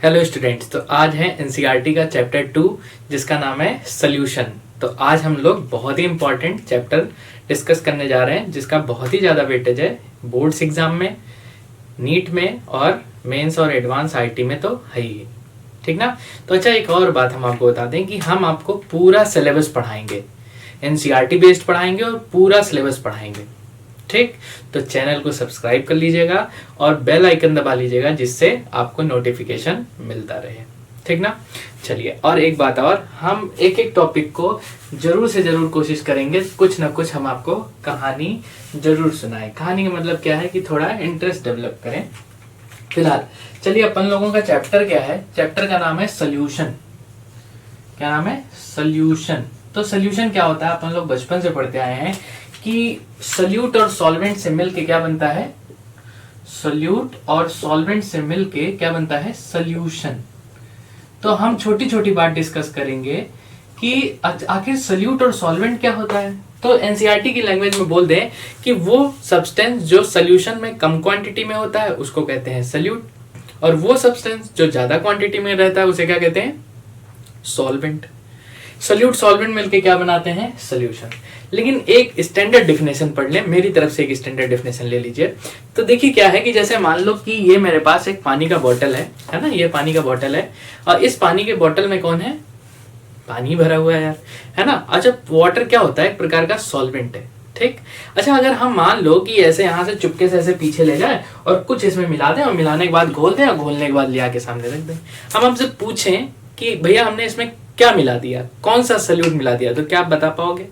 Hello students, तो आज है एनसीईआरटी का चैप्टर 2 जिसका नाम है सॉल्यूशन। तो आज हम लोग बहुत ही इंपॉर्टेंट चैप्टर डिस्कस करने जा रहे हैं जिसका बहुत ही ज़्यादा वेटेज है बोर्ड्स एग्जाम में, नीट में और मेंस और एडवांस आईटी में तो है ही, ठीक ना। तो अच्छा, एक और बात हम आपको बता दें कि हम आपको पूरा सिलेबस पढ़ाएंगे, एनसीईआरटी बेस्ड पढ़ाएंगे और पूरा सिलेबस पढ़ाएंगे, ठीक। तो चैनल को सब्सक्राइब कर लीजिएगा और बेल आइकन दबा लीजिएगा जिससे आपको नोटिफिकेशन मिलता रहे, ठीक ना। चलिए, और एक बात और, हम एक एक टॉपिक को जरूर से जरूर कोशिश करेंगे कुछ ना कुछ हम आपको कहानी जरूर सुनाएं। कहानी का मतलब क्या है कि थोड़ा इंटरेस्ट डेवलप करें। फिलहाल चलिए, अपन लोगों का चैप्टर क्या है, चैप्टर का नाम है सॉल्यूशन। क्या नाम है? सॉल्यूशन। तो सॉल्यूशन क्या होता है, अपन लोग बचपन से पढ़ते आए हैं कि सॉल्यूट और सॉल्वेंट से मिलके क्या बनता है, सॉल्यूट और सॉल्वेंट से मिलके क्या बनता है, सॉल्यूशन। तो हम छोटी छोटी बात डिस्कस करेंगे कि आखिर सॉल्यूट और सॉल्वेंट क्या होता है। तो एनसीईआरटी की लैंग्वेज में बोल दें कि वो सब्सटेंस जो सॉल्यूशन में कम क्वांटिटी में होता है उसको कहते हैं सॉल्यूट, और वो सब्सटेंस जो ज्यादा क्वांटिटी में रहता है उसे क्या कहते हैं, सॉल्वेंट। सॉल्यूट सॉल्वेंट मिलके क्या बनाते हैं, सॉल्यूशन। लेकिन एक स्टैंडर्ड डेफिनेशन पढ़ लें, मेरी तरफ से एक स्टैंडर्ड डेफिनेशन ले लीजिए। तो देखिए क्या है कि जैसे मान लो कि ये मेरे पास एक पानी का बोतल है ना, ये पानी का बोतल है और इस पानी के बोतल में कौन है, पानी भरा हुआ है यार, है ना। अच्छा, वाटर क्या होता है, एक प्रकार का सॉल्वेंट है, ठीक। अच्छा, अगर हम मान लो कि ऐसे यहाँ से चुपके से ऐसे पीछे ले जाए और कुछ इसमें मिला दें और मिलाने के बाद घोल दें और घोलने के बाद ले आके सामने रख दें, हम हमसे पूछें कि भैया हमने इसमें क्या मिला दिया, कौन सा सॉल्यूट मिला दिया, तो क्या आप बता पाओगे?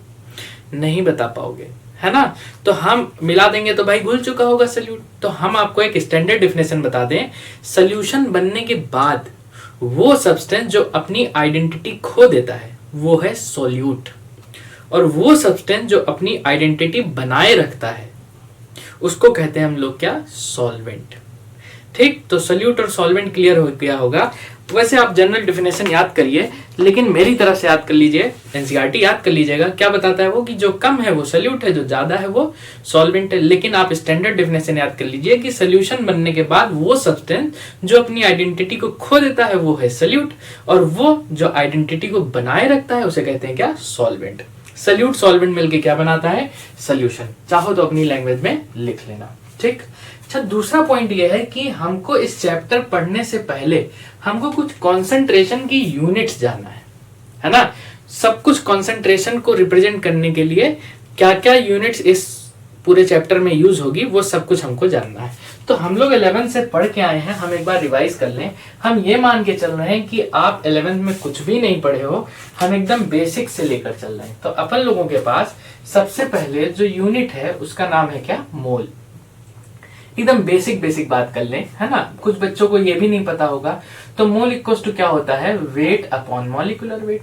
नहीं बता पाओगे, है ना। तो हम मिला देंगे तो भाई घुल चुका होगा सॉल्यूट। तो हम आपको एक स्टैंडर्ड डेफिनेशन बता दें, सॉल्यूशन बनने के बाद वो सब्सटेंस जो अपनी आइडेंटिटी खो देता है वो है सॉल्यूट, और वो सब्सटेंस जो अपनी आइडेंटिटी बनाए रखता है उसको कहते हैं हम लोग क्या, सॉल्वेंट, ठीक। तो सॉल्यूट और सॉल्वेंट क्लियर हो गया होगा। वैसे आप जनरल डेफिनेशन याद करिए, लेकिन मेरी तरफ से याद कर लीजिए, एनसीईआरटी याद कर लीजिएगा। क्या बताता है वो कि जो कम है वो सॉल्यूट है, जो ज्यादा है वो सॉल्वेंट है। लेकिन आप स्टैंडर्ड डेफिनेशन याद कर लीजिए कि सॉल्यूशन बनने के बाद वो सब्सटेंस जो अपनी आइडेंटिटी को खो देता है वो है सॉल्यूट, और वो जो आइडेंटिटी को बनाए रखता है उसे कहते हैं क्या, सॉल्वेंट। सॉल्यूट सॉल्वेंट मिलकर क्या बनाता है, सॉल्यूशन। चाहो तो अपनी लैंग्वेज में लिख लेना, ठीक। अच्छा, दूसरा पॉइंट ये है कि हमको इस चैप्टर पढ़ने से पहले हमको कुछ कंसंट्रेशन की यूनिट्स जानना है ना। सब कुछ कंसंट्रेशन को रिप्रेजेंट करने के लिए क्या क्या यूनिट्स इस पूरे चैप्टर में यूज होगी वो सब कुछ हमको जानना है। तो हम लोग 11 से पढ़ के आए हैं, हम एक बार रिवाइज कर लें। हम ये मान के चल रहे हैं कि आप 11 में कुछ भी नहीं पढ़े हो, हम एकदम बेसिक से लेकर चल रहे हैं। तो अपन लोगों के पास सबसे पहले जो यूनिट है उसका नाम है क्या, मोल। एकदम बेसिक बात कर लें, है ना। कुछ बच्चों को ये भी नहीं पता होगा। तो मोल इक्वल्स टू क्या होता है, वेट अपॉन मॉलिक्यूलर वेट।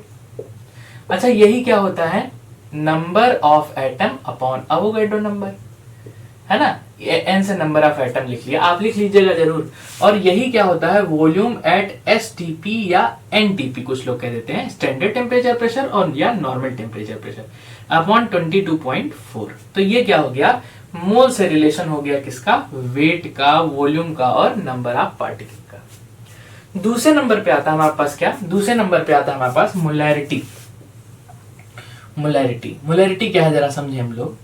अच्छा, यही क्या होता है, number of atom upon Avogadro number, है ना। एन से नंबर ऑफ एटम लिख लिया, आप लिख लीजिएगा जरूर। और यही क्या होता है, वॉल्यूम एट एसटीपी या एनटीपी, कुछ लोग कह देते हैं, स्टैंडर्ड टेम्परेचर प्रेशर और या नॉर्मल टेम्परेचर प्रेशर, अपॉन 22.4। तो ये क्या हो गया, मोल से रिलेशन हो गया किसका, वेट का, वॉल्यूम का और नंबर ऑफ पार्टिकल का। दूसरे नंबर पे आता है हमारे पास क्या, दूसरे नंबर पे आता है हमारे पास मोलैरिटी। मोलैरिटी क्या है जरा समझे हम लोग।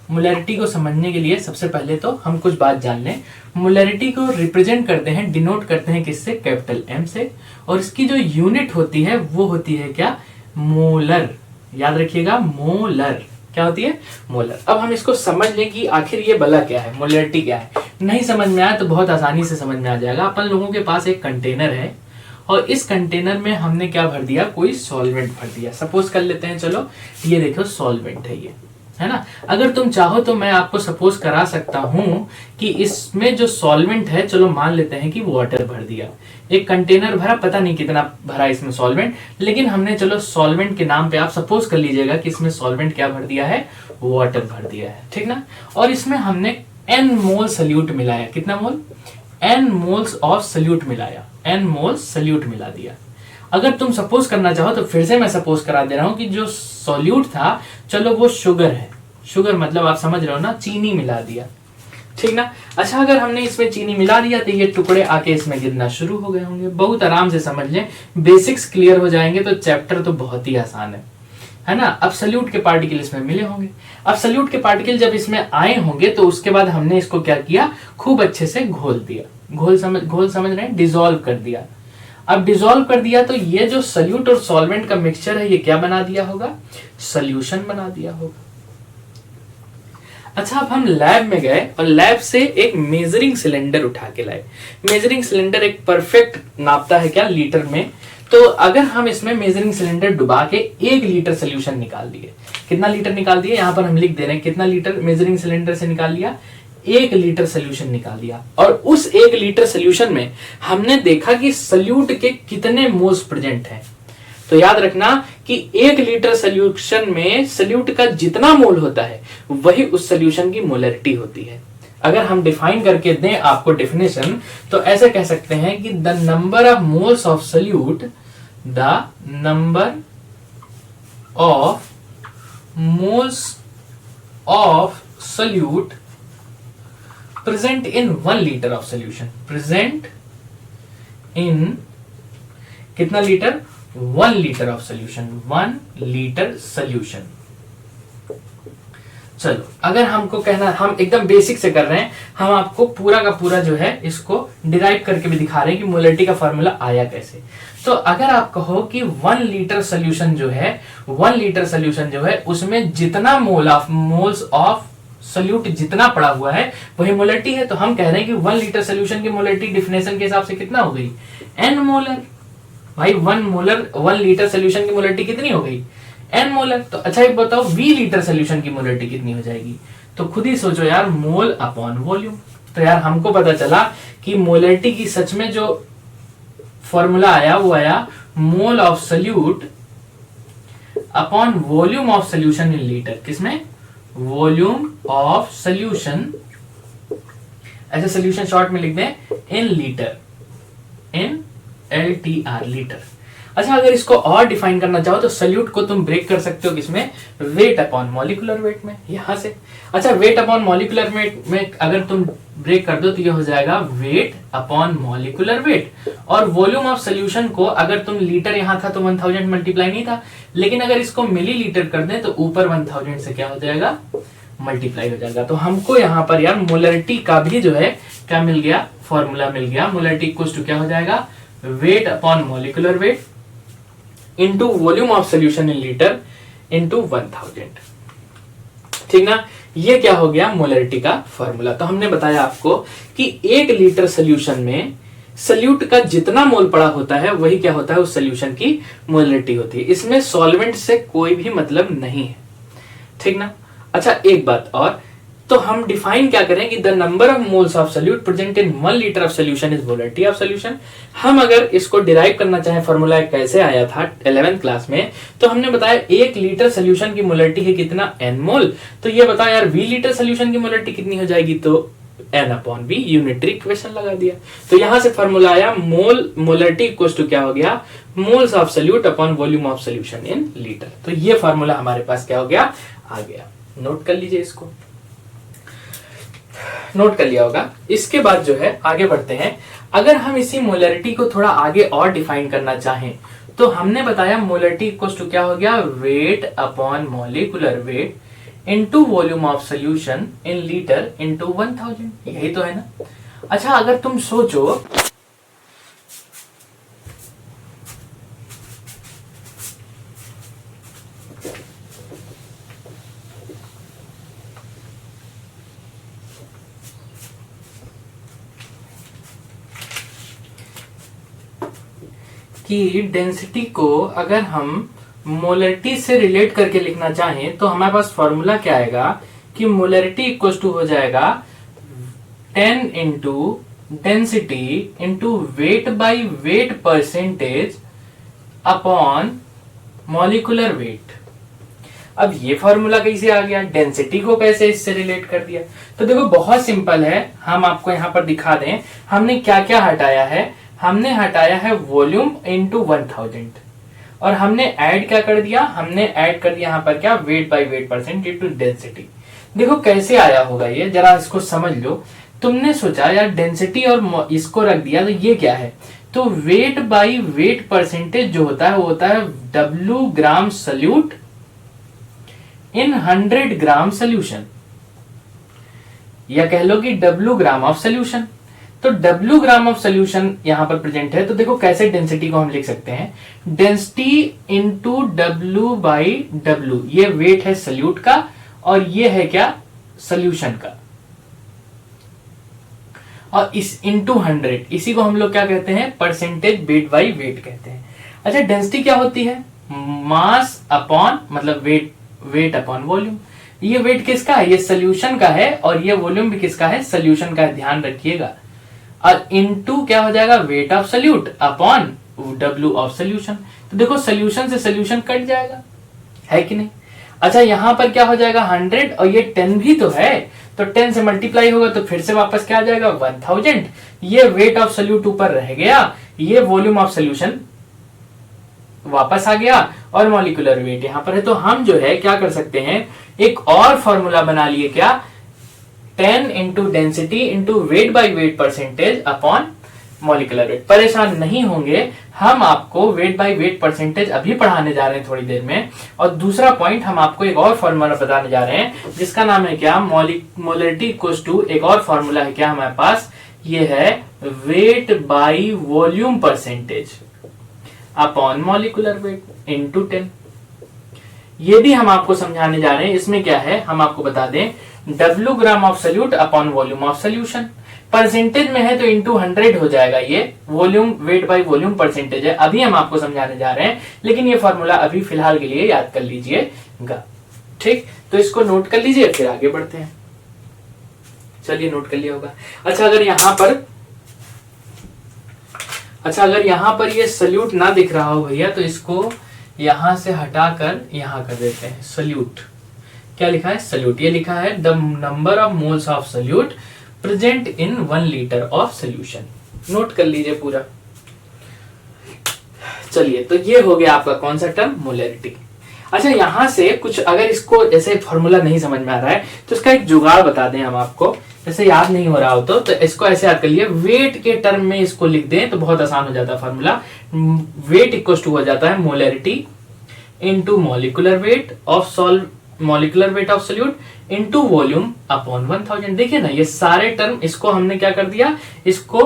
मोलैरिटी को समझने के लिए सबसे पहले तो हम कुछ बात जान लें। मोलैरिटी को रिप्रेजेंट करते हैं, डिनोट करते हैं किससे, कैपिटल एम से, और इसकी जो यूनिट होती है वो होती है क्या, मोलर। याद रखिएगा, मोलर क्या होती है, मोलर। अब हम इसको समझ लें कि आखिर ये भला क्या है, मोलैरिटी क्या है। नहीं समझ में आया तो बहुत आसानी से समझ में आ जाएगा। अपन लोगों के पास एक कंटेनर है और इस कंटेनर में हमने क्या भर दिया, कोई सॉल्वेंट भर दिया। सपोज कर लेते हैं, चलो ये देखो सॉल्वेंट है ये, है ना। अगर तुम चाहो तो मैं आपको सपोज करा सकता हूं कि इसमें जो सॉल्वेंट है, चलो मान लेते हैं कि वाटर भर दिया। एक कंटेनर भरा, पता नहीं कितना भरा इसमें सॉल्वेंट, लेकिन हमने चलो सॉल्वेंट के नाम पे आप सपोज कर लीजिएगा कि इसमें सॉल्वेंट क्या भर दिया है, वाटर भर दिया है, ठीक ना। और इसमें हमने n मोल सॉल्यूट मिलाया, कितना मोल, n मोल्स ऑफ सॉल्यूट मिलाया, n मोल्स सॉल्यूट मिला दिया। अगर तुम सपोज करना चाहो तो फिर से मैं सपोज करा दे रहा हूं कि जो सॉल्यूट था, चलो वो शुगर है, शुगर मतलब आप समझ रहे हो ना, चीनी मिला दिया, ठीक ना। अच्छा, अगर हमने इसमें चीनी मिला दिया तो ये टुकड़े आके इसमें गिरना शुरू हो गए होंगे। बहुत आराम से समझ लें, बेसिक्स क्लियर हो जाएंगे तो चैप्टर तो बहुत ही आसान है ना। अब सल्यूट के पार्टिकल इसमें मिले होंगे। अब सल्यूट के पार्टिकल जब इसमें आए होंगे तो उसके बाद हमने इसको क्या किया, खूब अच्छे से घोल दिया। घोल समझ रहे हैं, डिसॉल्व कर दिया। अब डिसॉल्व कर दिया तो ये जो सल्यूट और सॉल्वेंट का मिक्सचर है ये क्या बना दिया होगा, सॉल्यूशन बना दिया होगा। अच्छा, अब हम लैब में गए और लैब से एक मेजरिंग सिलेंडर उठा के लाए। मेजरिंग सिलेंडर एक परफेक्ट नापता है क्या, लीटर में। तो अगर हम इसमें मेजरिंग सिलेंडर डुबा के 1 लीटर सोल्यूशन निकाल दिए, कितना लीटर निकाल दिए, यहां पर हम लिख दे रहे हैं कितना लीटर मेजरिंग सिलेंडर से निकाल लिया, 1 लीटर सोल्यूशन निकाल दिया। और उस 1 लीटर सोल्यूशन में हमने देखा कि सल्यूट के कितने मोल्स प्रेजेंट हैं। तो याद रखना कि 1 लीटर सोल्यूशन में सल्यूट का जितना मोल होता है वही उस सोल्यूशन की मोलरिटी होती है। अगर हम डिफाइन करके दें आपको डेफिनेशन, तो ऐसे कह सकते हैं कि the number of moles of solute, the number of moles of solute present in 1 litre of solution, present in कितना litre, 1 litre of solution, 1 litre solution. चलो, अगर हमको कहना, हम एकदम बेसिक से कर रहे हैं, हम आपको पूरा का पूरा जो है इसको डिराइव करके भी दिखा रहे हैं कि मोलरिटी का फॉर्मूला आया कैसे। तो अगर आप कहो कि 1 लीटर सोल्यूशन जो है, 1 लीटर सोल्यूशन जो है उसमें जितना मोल्स ऑफ सोल्यूट जितना पड़ा हुआ है वही मोलरिटी है, तो हम कह रहे हैं कि 1 लीटर सोल्यूशन की मोलरिटी डेफिनेशन के हिसाब से कितना हो गई, n मोलर। भाई 1 लीटर सोल्यूशन की मोलरिटी कितनी हो गई, n मोलर। तो अच्छा एक बताओ, v लीटर सोल्यूशन की मोलरिटी कितनी हो जाएगी। तो खुद ही सोचो यार, मोल अपॉन वॉल्यूम। तो यार हमको पता चला कि मोलरिटी की सच में जो फॉर्मूला आया वो आया mole of solute upon volume of solution in litre. किसमें, वॉल्यूम ऑफ सोल्यूशन, ऐसे सोल्यूशन शॉर्ट में लिख दें in litre, in LTR litre. अच्छा, अगर इसको और डिफाइन करना चाहो तो सोल्यूट को तुम ब्रेक कर सकते हो किसमें, वेट अपॉन मॉलिक्यूलर वेट में, यहां से। अच्छा, वेट अपॉन मॉलिक्यूलर वेट में अगर तुम ब्रेक कर दो तो ये हो जाएगा वेट अपॉन मॉलिक्यूलर वेट। और वॉल्यूम ऑफ सोल्यूशन को अगर तुम लीटर यहां था तो 1000 मल्टीप्लाई नहीं था, लेकिन अगर इसको मिलीलीटर कर दें तो ऊपर 1000 से क्या हो जाएगा, मल्टीप्लाई हो जाएगा। तो हमको यहाँ पर यार मोलरिटी का भी जो है क्या मिल गया, फॉर्मूला मिल गया। मोलरिटी इक्वल्स टू क्या हो जाएगा, wait upon molecular weight into volume of solution in litre into 1000। ठीक ना, ये क्या हो गया, मोलरिटी का फॉर्मूला। तो हमने बताया आपको कि 1 लीटर सोल्यूशन में सल्यूट का जितना मोल पड़ा होता है वही क्या होता है, उस सोल्यूशन की मोलरिटी होती है। इसमें सॉल्वेंट से कोई भी मतलब नहीं है, ठीक ना। अच्छा, एक बात और, तो हम डिफाइन क्या करें कि the number of moles of solute present in 1 litre of solution is molarity of solution. हम अगर इसको डिराइव करना चाहें, फॉर्मूला कैसे आया था 11th क्लास में, तो हमने बताया 1 लीटर सोल्यूशन की मोलरिटी है कितना, n मोल। तो ये बताओ यार v लीटर सोल्यूशन की मोलरिटी कितनी हो जाएगी, तो n upon v, unitary equation लगा दिया। तो यहां से फॉर्मूला आया मोलरिटी इक्वल्स टू क्या हो गया, moles of solute upon volume of solution in litre. तो ये फॉर्मूला हमारे पास क्या हो गया, आ गया। नोट कर लीजिए, इसको नोट कर लिया होगा। इसके बाद जो है आगे बढ़ते हैं। अगर हम इसी मोलरिटी को थोड़ा आगे और डिफाइन करना चाहें तो हमने बताया मोलरिटी इक्वल्स टू क्या हो गया, wait upon molecular weight into volume of solution in litre into 1000। यही तो है ना। अच्छा, अगर तुम सोचो कि डेंसिटी को अगर हम मोलरिटी से रिलेट करके लिखना चाहें तो हमारे पास फॉर्मूला क्या आएगा कि मोलरिटी इक्वल्स टू हो जाएगा 10 into density into weight by wait percentage upon molecular wait. अब ये फॉर्मूला कैसे आ गया, डेंसिटी को कैसे इससे रिलेट कर दिया। तो देखो बहुत सिंपल है, हम आपको यहां पर दिखा दें। हमने क्या क्या हटाया है, हमने हटाया है वॉल्यूम इंटू 1000 और हमने ऐड क्या कर दिया, हमने ऐड कर दिया यहाँ पर क्या, weight by wait percent into density. देखो कैसे आया होगा ये, जरा इसको समझ लो। तुमने सोचा यार डेंसिटी और इसको रख दिया, तो ये क्या है, तो वेट बाई वेट परसेंटेज जो होता है वो होता है W ग्राम सल्यूट इन 100 ग्राम सोल्यूशन, या कह लो कि W ग्राम ऑफ सोल्यूशन। तो W ग्राम ऑफ सोल्यूशन यहां पर प्रेजेंट है, तो देखो कैसे डेंसिटी को हम लिख सकते हैं, density into W by W, ये वेट है सोल्यूट का और ये है क्या, सोल्यूशन का, और इस इंटू 100, इसी को हम लोग क्या कहते हैं, परसेंटेज वेट बाई वेट कहते हैं। अच्छा डेंसिटी क्या होती है, मास अपॉन मतलब वेट अपॉन वॉल्यूम। ये वेट किसका है, ये सोल्यूशन का है, और ये वॉल्यूम भी किसका है, सोल्यूशन का है, ध्यान रखिएगा। और इनटू क्या हो जाएगा, weight of solute upon W of solution. तो देखो सोल्यूशन से सोल्यूशन कट जाएगा, है कि नहीं। अच्छा यहां पर क्या हो जाएगा 100, और ये 10 भी तो है, तो 10 से मल्टीप्लाई होगा तो फिर से वापस क्या आ जाएगा 1000। ये वेट ऑफ सोल्यूट ऊपर रह गया, ये वॉल्यूम ऑफ सोल्यूशन वापस आ गया, और मॉलिक्यूलर वेट यहां पर है। तो हम जो है क्या कर सकते हैं, एक और फॉर्मूला बना लिए, क्या, 10 into density into weight by wait percentage upon molecular wait. परेशान नहीं होंगे, हम आपको वेट बाई वेट परसेंटेज अभी पढ़ाने जा रहे हैं थोड़ी देर में। और दूसरा पॉइंट हम आपको एक और फॉर्मूला बताने जा रहे हैं जिसका नाम है क्या, मोलरिटी इक्वल्स टू, एक और फॉर्मूला है क्या हमारे पास, ये है weight by volume percentage upon molecular weight into 10। ये भी हम आपको समझाने जा रहे हैं। इसमें क्या है हम आपको बता दें, W gram of solute upon volume of solution, percentage में है तो इंटू 100 हो जाएगा, ये volume weight by volume percentage है, अभी हम आपको समझाने जा रहे हैं, लेकिन ये फॉर्मूला अभी फिलहाल के लिए याद कर लीजिएगा। ठीक, तो इसको नोट कर लीजिए, फिर आगे बढ़ते हैं। चलिए नोट कर लिया होगा। अच्छा अगर यहां पर ये सोल्यूट ना दिख रहा हो भैया, तो इसको यहां से हटाकर यहां कर देते हैं, सोल्यूट। क्या लिखा है, सोल्यूट, ये लिखा है the number of moles of solute present in 1 litre of solution. Note कर लीजिए पूरा। चलिए, तो ये हो गया आपका कौन सा टर्म, मोलरिटी। अच्छा यहां से कुछ, अगर इसको जैसे फॉर्मूला नहीं समझ में आ रहा है तो इसका एक जुगाड़ बता दें हम आपको, जैसे याद नहीं हो रहा हो तो इसको ऐसे याद कर लिए, वेट के टर्म में इसको लिख दें तो बहुत आसान हो जाता है फॉर्मूला। वेट इक्वल टू हो जाता है molarity into molecular weight of molecular weight of solute into volume upon 1000। देखिए ना, ये सारे टर्म, इसको हमने क्या कर दिया, इसको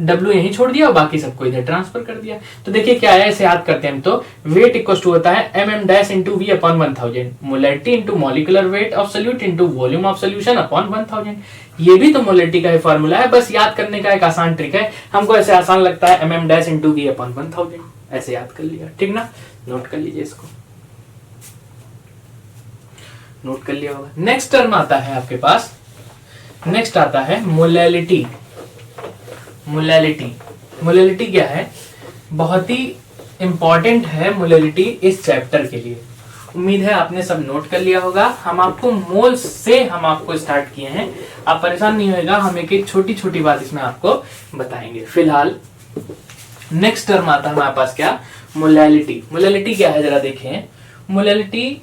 W यहीं छोड़ दिया और बाकी सबको इधर ट्रांसफर कर दिया। तो देखिए क्या है, ऐसे याद करते हैं हम, तो वेट इक्वल टू होता है mm dash into V upon 1000, molarity into molecular weight of solute into volume of solution upon 1000। ये भी तो मोलरिटी का फॉर्मूला है, बस याद करने का एक आसान ट्रिक है, हमको ऐसे आसान लगता है mm dash into V upon 1000, ऐसे याद कर लिया। ठीक ना, नोट कर लीजिए इसको, नोट कर लिया होगा। नेक्स्ट टर्म आता है आपके पास, नेक्स्ट आता है मोलैलिटी। मोलैलिटी क्या है, बहुत ही इंपॉर्टेंट है मोलैलिटी इस चैप्टर के लिए। उम्मीद है आपने सब नोट कर लिया होगा। हम आपको मोल्स से हम आपको स्टार्ट किए हैं, आप परेशान नहीं होएगा, हम एक छोटी छोटी बात इसमें आपको बताएंगे। फिलहाल नेक्स्ट टर्म आता है हमारे पास क्या, मोलैलिटी। मोलैलिटी क्या है जरा देखें। मोलैलिटी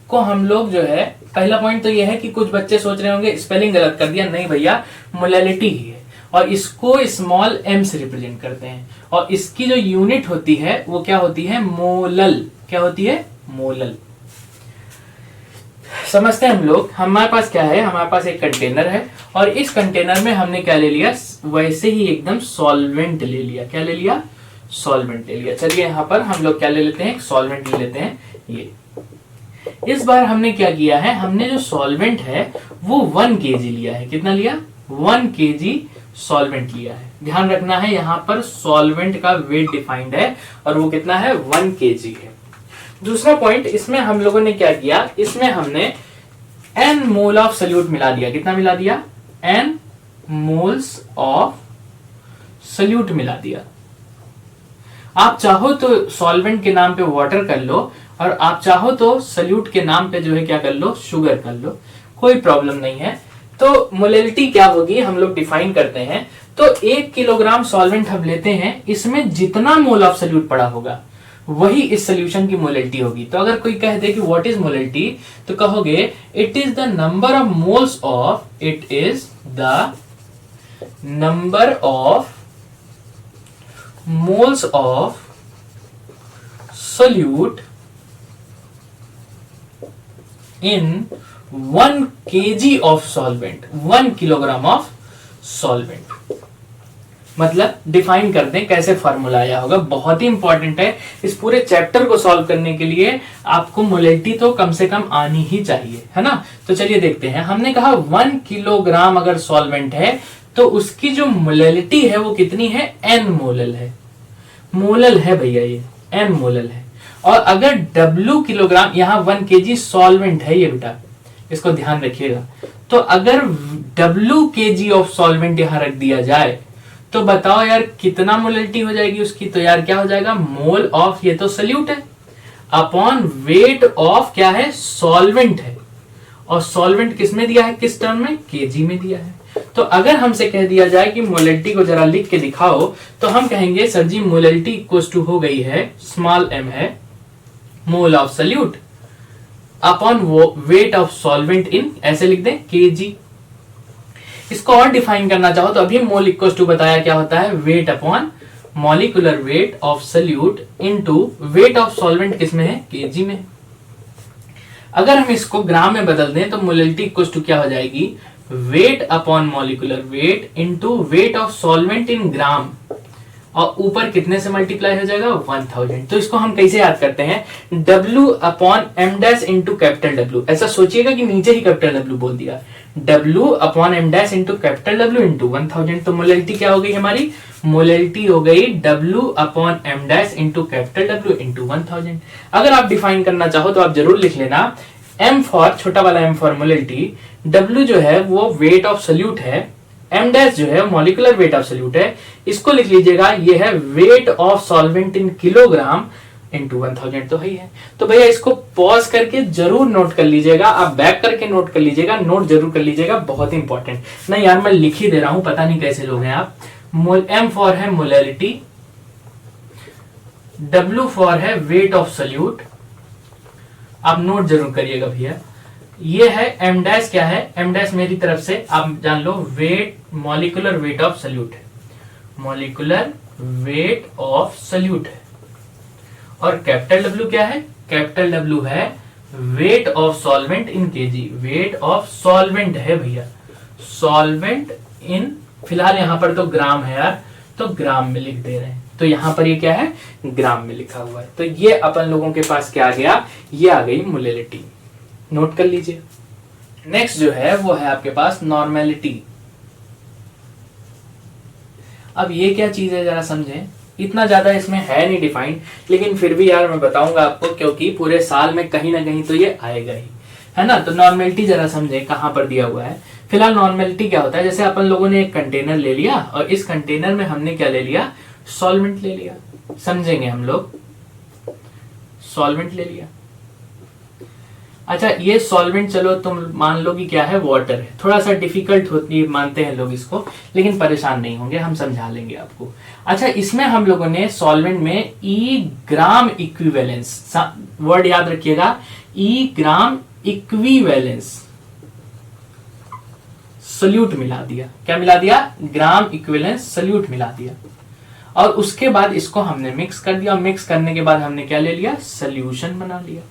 को हम लोग जो है, पहला पॉइंट तो ये है कि कुछ बच्चे सोच रहे होंगे स्पेलिंग गलत कर दिया, नहीं भैया, मोलैलिटी ही है, और इसको स्मॉल m से रिप्रेजेंट करते हैं, और इसकी जो यूनिट होती है वो क्या होती है, मोलल। क्या होती है, मोलल। समझते हैं हम लोग। हमारे पास क्या है, हमारे पास एक कंटेनर है, और इस कंटेनर में हमने क्या ले लिया, वैसे ही एकदम सॉल्वेंट ले लिया। क्या ले लिया, सॉल्वेंट ले लिया। चलिए यहाँ पर हम लोग क्या ले लेते हैं, सॉल्वेंट ले लेते हैं। ये इस बार हमने क्या किया है, हमने जो सॉल्वेंट है वो 1 kg लिया है। कितना लिया, 1 kg सॉल्वेंट लिया है। ध्यान रखना है यहाँ पर सॉल्वेंट का वेट डिफाइंड है, और वो कितना है, 1 kg है। दूसरा पॉइंट, इसमें हम लोगों ने क्या किया, इसमें हमने n मोल ऑफ सोल्यूट मिला दिया। कितना मिला दिया, n मोल्स ऑफ सोल्यूट मिला दिया। आप चाहो तो सॉल्वेंट के नाम पे वाटर कर लो, और आप चाहो तो सोल्यूट के नाम पे जो है क्या कर लो, शुगर कर लो, कोई प्रॉब्लम नहीं है। तो मोलैलिटी क्या होगी, हम लोग डिफाइन करते हैं। तो 1 किलोग्राम सॉल्वेंट हम लेते हैं, इसमें जितना मोल ऑफ सोल्यूट पड़ा होगा वही इस सोल्यूशन की मोलैलिटी होगी। तो अगर कोई कह दे कि व्हाट इज मोलैलिटी, तो कहोगे it is the number of moles of, it is the number of moles of solute in 1 kg of solvent, 1 kilogram of solvent. मतलब डिफाइन कर दें कैसे फॉर्मूला आया होगा, बहुत ही इंपॉर्टेंट है। इस पूरे चैप्टर को सॉल्व करने के लिए आपको मोलैलिटी तो कम से कम आनी ही चाहिए, है ना। तो चलिए देखते हैं। हमने कहा 1 किलोग्राम अगर सॉल्वेंट है तो उसकी जो मोलैलिटी है वो कितनी है, n मोलल है। मोलल है भैया, ये n मोलल है। और अगर W किलोग्राम, यहां 1 kg सॉल्वेंट है ये बेटा, इसको ध्यान रखिएगा। तो अगर W kg ऑफ सॉल्वेंट यहां रख दिया जाए तो बताओ यार कितना मोलैलिटी हो जाएगी उसकी। तो यार क्या हो जाएगा, मोल ऑफ, ये तो सल्यूट है, अपॉन वेट ऑफ क्या है, सॉल्वेंट है। और सॉल्वेंट किस में दिया है, किस टर्म में, केजी में दिया है। तो अगर हमसे कह दिया जाए कि मोलैलिटी को जरा लिख के दिखाओ, तो हम कहेंगे sir ji molality equal to हो गई है, स्मॉल m है, mole of solute upon weight of solvent in, ऐसे लिख दें, केजी। इसको और डिफाइन करना चाहो तो अभी मोल इक्वल टू बताया क्या होता है, wait upon molecular weight of salute into weight of solvent किसमें है, केजी में। अगर हम इसको ग्राम में बदल दें तो मोलैलिटी इक्वल टू क्या हो जाएगी, weight upon molecular weight into weight of solvent in gram, और ऊपर कितने से मल्टीप्लाई हो जाएगा, 1000। तो इसको हम कैसे याद करते हैं, W upon M dash into capital W। ऐसा सोचिएगा कि नीचे ही कैपिटल W बोल दिया, W upon M dash into capital W into 1000। तो मोलैलिटी क्या हो गई हमारी, मोलैलिटी हो गई W upon M dash into capital W into 1000। अगर आप डिफाइन करना चाहो तो आप जरूर लिख लेना, M फॉर, छोटा वाला M फॉर मोलैलिटी, W जो है वो वेट ऑफ सल्यूट है, एम डैश जो है मॉलिक्यूलर वेट ऑफ सल्यूट है, इसको लिख लीजिएगा ये है weight of solvent in kilogram into 1000। तो है। तो भैया इसको पॉज करके जरूर नोट कर लीजिएगा, आप बैक करके नोट कर लीजिएगा, नोट जरूर कर लीजिएगा, बहुत इंपॉर्टेंट। नहीं यार मैं लिख ही दे रहा हूं, पता नहीं कैसे लोग हैं आप। एम फॉर है मोलैलिटी, W फॉर है वेट ऑफ सल्यूट, आप नोट जरूर करिएगा भैया। ये है एम डैश, क्या है एम डैश मेरी तरफ से आप जान लो, weight molecular weight of solute है, मॉलिक्यूलर वेट ऑफ सल्यूट है। और कैपिटल W क्या है, कैपिटल W है weight of solvent in KG, weight of solvent है भैया, सॉल्वेंट इन, फिलहाल यहां पर तो ग्राम है यार, तो ग्राम में लिख दे रहे हैं। तो यहां पर ये क्या है, ग्राम में लिखा हुआ है। तो ये अपन लोगों के पास क्या आ गया, ये आ गई मोलैलिटी, नोट कर लीजिए। नेक्स्ट जो है वो है आपके पास नॉर्मेलिटी। अब ये क्या चीज है जरा समझें, इतना ज्यादा इसमें है नहीं डिफाइंड, लेकिन फिर भी यार मैं बताऊंगा आपको, क्योंकि पूरे साल में कहीं ना कहीं तो ये आएगा ही, है ना। तो नॉर्मेलिटी जरा समझें कहां पर दिया हुआ है। फिलहाल नॉर्मेलिटी क्या होता है, जैसे अपन लोगों ने एक कंटेनर ले लिया और इस कंटेनर में हमने क्या ले लिया, सॉल्वेंट ले लिया, समझेंगे हम लोग, सॉल्वेंट ले लिया। अच्छा ये सॉल्वेंट चलो तुम मान लो कि क्या है, वाटर है, थोड़ा सा डिफिकल्ट होती मानते हैं लोग इसको, लेकिन परेशान नहीं होंगे, हम समझा लेंगे आपको। अच्छा इसमें हम लोगों ने सॉल्वेंट में ई ग्राम इक्विवेलेंस, वर्ड याद रखिएगा, ई ग्राम इक्विवेलेंस सल्यूट मिला दिया। क्या मिला दिया, ग्राम इक्विवेलेंस सल्यूट मिला दिया। और उसके बाद इसको हमने मिक्स कर दिया, और मिक्स करने के बाद हमने क्या ले लिया, सोल्यूशन बना लिया।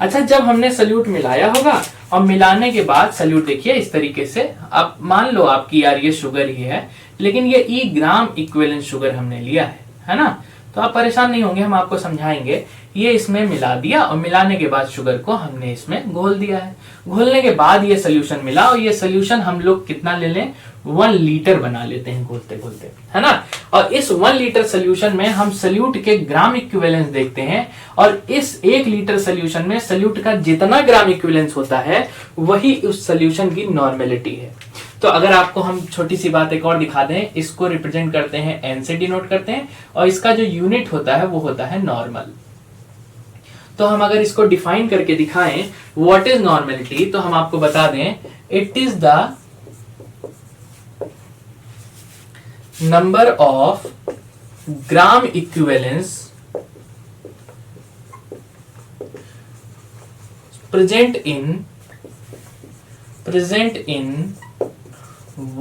अच्छा जब हमने सल्यूट मिलाया होगा और मिलाने के बाद सल्यूट देखिए इस तरीके से, अब मान लो आपकी यार ये शुगर ही है, लेकिन ये ई ग्राम इक्विवेलेंट शुगर हमने लिया है ना। तो आप परेशान नहीं होंगे, हम आपको समझाएंगे। ये इसमें मिला दिया और मिलाने के बाद शुगर को हमने इसमें घोल दिया है। घोलने के बाद ये सोल्यूशन मिला, और ये सोल्यूशन हम लोग कितना ले लें, 1 लीटर बना लेते हैं घोलते घोलते, है ना। और इस 1 लीटर सोल्यूशन में हम सल्यूट के ग्राम इक्विवेलेंस देखते हैं, और इस 1 लीटर सोल्यूशन में सल्यूट का जितना ग्राम इक्विवेलेंस होता है वही उस सोल्यूशन की नॉर्मेलिटी है। तो अगर आपको हम छोटी सी बात एक और दिखा दें, इसको रिप्रेजेंट करते हैं एन से डिनोट करते हैं, और इसका जो यूनिट होता है वो होता है नॉर्मल। तो हम अगर इसको डिफाइन करके दिखाएं व्हाट इज नॉर्मेलिटी, तो हम आपको बता दें it is the number of gram equivalence present in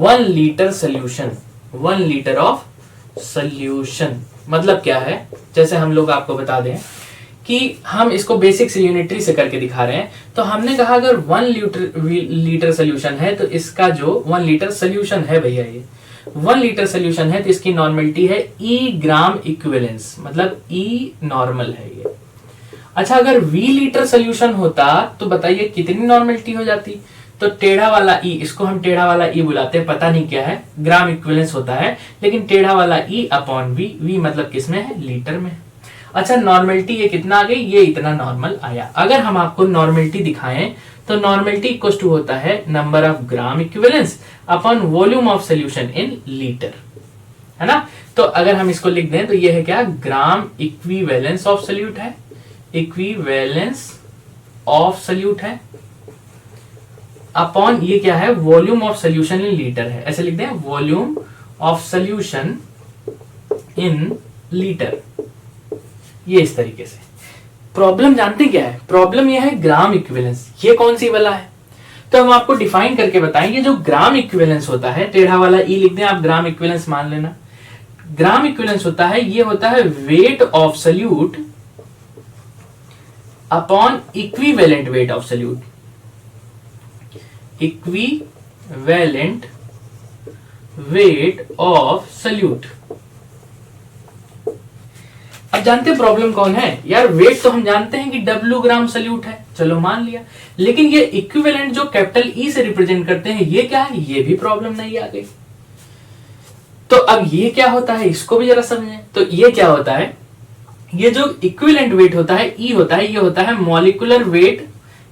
1 litre solution, 1 litre of solution. मतलब क्या है, जैसे हम लोग आपको बता दें कि हम इसको बेसिक से यूनिटरी से करके दिखा रहे हैं। तो हमने कहा अगर 1 लीटर सोल्यूशन है तो इसका जो 1 लीटर सोल्यूशन है भैया, ये 1 लीटर सोल्यूशन है तो इसकी नॉर्मलिटी है E ग्राम इक्विवेलेंस, मतलब E नॉर्मल है ये। अच्छा, अगर V लीटर सोल्यूशन होता तो बताइए कितनी नॉर्मलिटी हो जाती। तो टेढ़ा वाला E, इसको हम टेढ़ा वाला E बुलाते हैं, पता नहीं क्या है, ग्राम इक्विवेलेंस होता है, लेकिन टेढ़ा वाला E अपॉन V, V मतलब किसमें है, लीटर में। अच्छा, नॉर्मलिटी ये कितना आ गई, ये इतना नॉर्मल आया। अगर हम आपको नॉर्मलिटी दिखाएं तो नॉर्मलिटी इक्वल टू होता है number of gram equivalence upon volume of solution in litre, है ना। तो अगर हम इसको लिख दें तो ये है क्या, ग्राम इक्विवेलेंस ऑफ सोल्यूट है, इक्विवेलेंस ऑफ सोल्यूट है, अपॉन ये क्या है, volume of solution in litre है। ऐसे लिख दें, volume of solution in litre, ये इस तरीके से। प्रॉब्लम जानते क्या है, प्रॉब्लम ये है ग्राम इक्विवेलेंस, ये कौन सी वाला है। तो हम आपको डिफाइन करके बताएंगे, जो ग्राम इक्विवेलेंस होता है, टेढ़ा वाला ई लिख दें आप, ग्राम इक्विवेलेंस मान लेना। ग्राम इक्विवेलेंस होता है, ये होता है weight of solute upon equivalent weight of solute, equivalent weight of solute. अब जानते हैं प्रॉब्लम कौन है यार, वेट तो हम जानते हैं कि W ग्राम सोल्यूट है, चलो मान लिया, लेकिन ये इक्विवेलेंट जो कैपिटल E से रिप्रेजेंट करते हैं, ये क्या है, ये भी प्रॉब्लम नहीं आ गई। तो अब ये क्या होता है, इसको भी जरा समझें। तो ये क्या होता है, ये जो इक्विवेलेंट वेट होता है E होता है, ये होता है मॉलिक्यूलर वेट,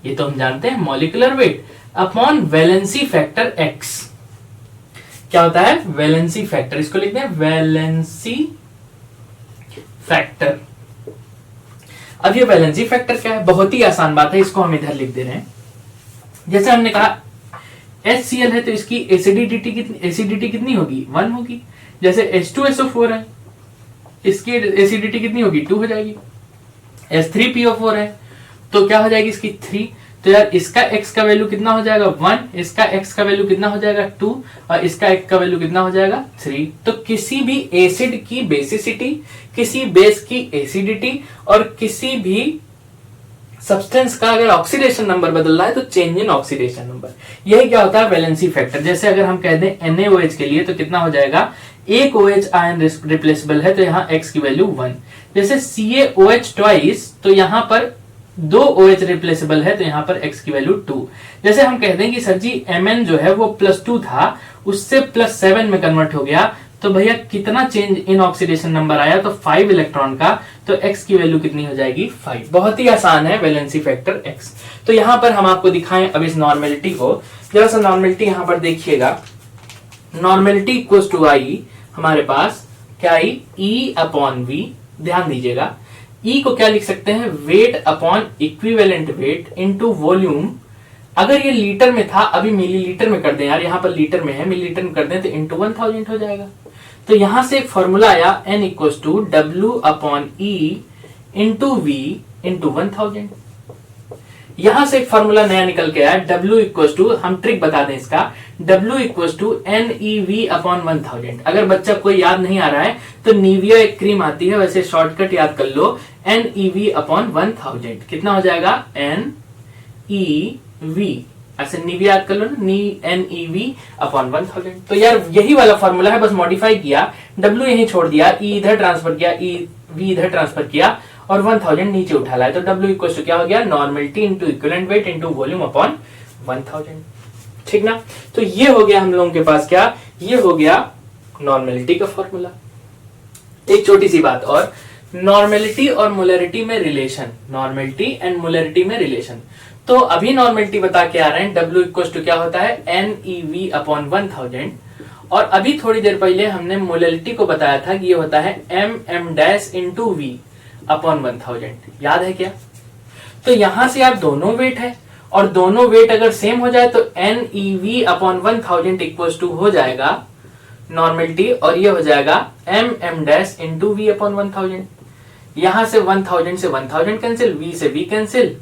ये तो हम जानते हैं molecular weight upon valency factor X। क्या होता है, वैलेंसी फैक्टर, इसको लिखते हैं वैलेंसी फैक्टर। अब ये वैलेंसी फैक्टर क्या है, बहुत ही आसान बात है, इसको हम इधर लिख दे रहे हैं। जैसे हमने कहा HCl है तो इसकी एसिडिटी कितनी होगी, 1 होगी। जैसे H2SO4 है, इसकी एसिडिटी कितनी होगी, 2 हो जाएगी। S3PO4 है तो क्या हो जाएगी इसकी 3। तो यार इसका x का वैल्यू कितना हो जाएगा, 1, इसका x का वैल्यू कितना हो जाएगा, 2, और इसका x का वैल्यू कितना हो जाएगा, 3। तो किसी भी एसिड की बेसिसिटी, किसी बेस की एसिडिटी और किसी भी सब्सटेंस का अगर ऑक्सीडेशन नंबर बदल रहा है तो चेंज इन ऑक्सीडेशन नंबर, यही क्या होता है वैलेंसी फैक्टर। जैसे अगर हम कह दें NaOH के लिए तो कितना हो जाएगा, एक OH आयन रिप्लेसेबल है तो यहाँ x की वैल्यू 1। जैसे CaOH ट्वाइस तो यहाँ पर 2 OH रिप्लेसेबल है तो यहाँ पर x की वैल्यू 2। जैसे हम कह दें कि सर जी Mn जो है वो +2 था, उससे +7 में कन्वर्ट हो गया, तो भैया कितना चेंज इन ऑक्सीडेशन नंबर आया, तो 5 इलेक्ट्रॉन का, तो x की वैल्यू कितनी हो जाएगी, 5। बहुत ही आसान है वैलेंसी फैक्टर x। तो यहाँ पर हम आपको दिखाएं अब इस नॉर्मेलिटी को, जरा सा नॉर्मेलिटी यहाँ पर देखिएगा। नॉर्मेलिटी इक्वल्स टू आई, हमारे पास क्या आई, E अपॉन V, ध्यान दीजिएगा। E को क्या लिख सकते हैं, weight upon equivalent weight into volume. अगर ये लीटर में था, अभी मिलीलीटर में कर दें यार, यहाँ पर लीटर में है, मिलीलीटर में कर दें तो इनटू 1000 हो जाएगा। तो यहां से एक फॉर्मूला आया N equals to W upon E into V into 1000। यहां से एक फॉर्मूला नया निकल के आया, W इक्वल्स टू, हम ट्रिक बता दें इसका, W equals to NeV upon 1000। अगर बच्चा कोई याद नहीं आ रहा है तो निविया एक क्रीम आती है, वैसे शॉर्टकट याद कर लो, NeV अपॉन 1000 कितना हो जाएगा, NeV, ऐसे निविया याद कर लो ना, NeV अपॉन 1000। तो यार यही वाला फॉर्मूला है, बस मॉडिफाई किया, W यहीं छोड़ दिया, E इधर ट्रांसफर किया, V इधर ट्रांसफर किया और 1000 नीचे उठा लाया। तो W इक्वल टू क्या हो गया, normality into equivalent weight into volume upon 1000, ठीक ना। तो ये हो गया हम लोगों के पास क्या, ये हो गया नॉर्मेलिटी का फॉर्मूला। एक छोटी सी बात और, नॉर्मेलिटी और मोलरिटी में रिलेशन, नॉर्मेलिटी एंड मोलरिटी में रिलेशन। तो अभी नॉर्मेलिटी बता के आ रहे हैं, W इक्वल टू क्या होता है, NeV अपॉन 1000, और अभी थोड़ी देर पहले हमने मोलरिटी को बताया था कि ये होता है MM' इंटू V अपॉन 1000, याद है क्या। तो यहां से आप दोनों वेट है, और दोनों वेट अगर सेम हो जाए तो NeV अपॉन 1000 इक्वल्स टू हो जाएगा नॉर्मेलिटी, और ये हो जाएगा MM' इंटू V अपॉन 1000। यहां से 1000 से 1000 कैंसिल, V से V कैंसिल,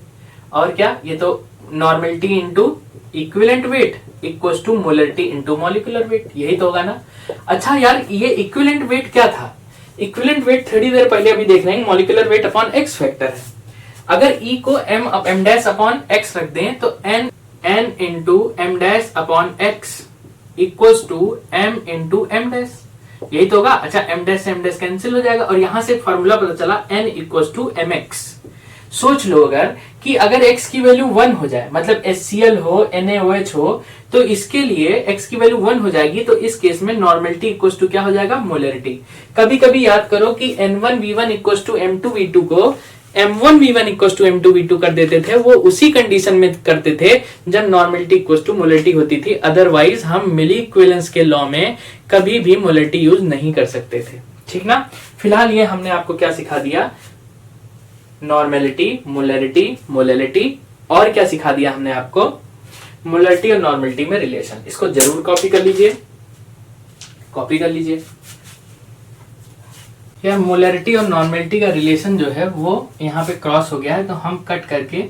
और क्या, ये तो normality into equivalent weight equals to molarity into molecular weight, यही तो होगा ना। अच्छा यार, ये इक्विवेलेंट वेट क्या था? इक्विवेलेंट वेट थोड़ी देर पहले अभी देख रहे हैं, molecular weight upon x factor है। अगर ई को एम डैश अपॉन एक्स रख दें तो N into M dash upon X equals to M into M dash, यही तो होगा। अच्छा, एम डैश से एम डैश कैंसिल हो जाएगा और यहां से फॉर्मूला पता चला N equals to M X. सोच लो अगर कि अगर x की वैल्यू 1 हो जाए, मतलब HCl हो, NaOH हो, तो इसके लिए x की वैल्यू 1 हो जाएगी, तो इस केस में नॉर्मेलिटी इक्वल्स टू क्या हो जाएगा? मोलरिटी। कभी कभी याद करो कि N1V1 इक्वल्स टू M2V2 को M1V1 इक्वल्स टू M2V2 कर देते थे, वो उसी कंडीशन में करते थे जब नॉर्मेलिटी इक्वल्स टू मोलरिटी होती थी। अदरवाइज हम मिली इक्विवेलेंस के लॉ में कभी भी मोलरिटी यूज नहीं कर सकते थे, ठीक ना। फिलहाल ये हमने आपको क्या सिखा दिया? नॉर्मेलिटी, मोलरिटी, मोलैलिटी, और क्या सिखा दिया हमने आपको? मोलरिटी और नॉर्मेलिटी में रिलेशन। इसको जरूर कॉपी कर लीजिए, कॉपी कर लीजिए। यार मोलरिटी और नॉर्मेलिटी का रिलेशन जो है वो यहाँ पे क्रॉस हो गया है, तो हम कट करके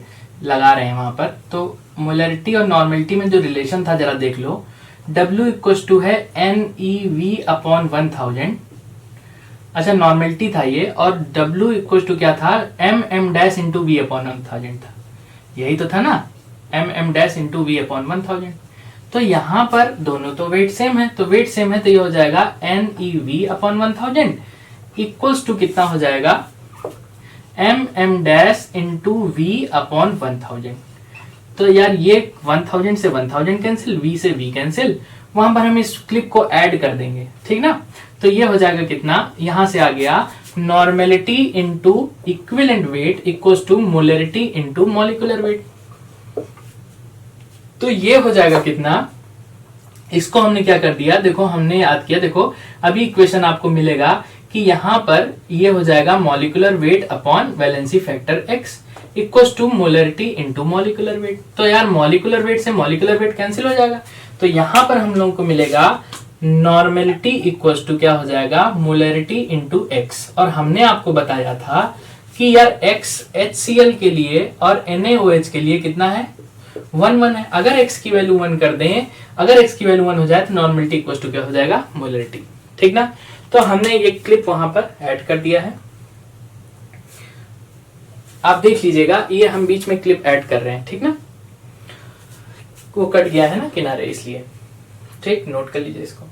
लगा रहे हैं वहां पर। तो मोलरिटी और नॉर्मेलिटी में जो रिलेशन था जरा देख लो। W इक्वल्स टू है NeV अपॉन 1000। अच्छा, नॉर्मेलिटी था ये, और W इक्वल्स टू क्या था? M dash into V upon 1000 था, यही तो था ना, M dash into V upon 1000। तो यहाँ पर दोनों तो वेट सेम है, तो वेट सेम है तो ये हो जाएगा NeV अपॉन 1000 इक्वल्स टू कितना हो जाएगा? M dash into V upon 1000। तो यार ये 1000 से 1000 कैंसिल, V से V कैंसिल, वहां पर हम इस क्लिप को ऐड कर देंगे, ठीक ना। तो ये हो जाएगा कितना? यहां से आ गया normality into equivalent weight equals to molarity into molecular weight. तो ये हो जाएगा कितना? इसको हमने क्या कर दिया, देखो हमने याद किया, देखो अभी इक्वेशन आपको मिलेगा कि यहां पर ये हो जाएगा molecular weight upon valency factor x equals to molarity into molecular weight. तो यार मॉलिक्यूलर वेट से मॉलिक्यूलर वेट कैंसिल हो जाएगा, तो यहां पर हम लोगों को मिलेगा नॉर्मेलिटी इक्वल्स टू क्या हो जाएगा? Molarity into x. और हमने आपको बताया था कि यार x HCl के लिए और NaOH के लिए कितना है? 1 है। अगर x की वैल्यू 1 कर दें, अगर x की वैल्यू 1 हो जाए तो नॉर्मेलिटी इक्वल्स टू क्या हो जाएगा? मोलरिटी, ठीक ना। तो हमने ये क्लिप वहां पर ऐड कर दिया है, आप देख लीजिएगा, ये हम बीच में क्लिप ऐड कर रहे हैं, ठीक ना। वो कट गया है ना किनारे, इसलिए, ठीक, नोट कर लीजिए इसको।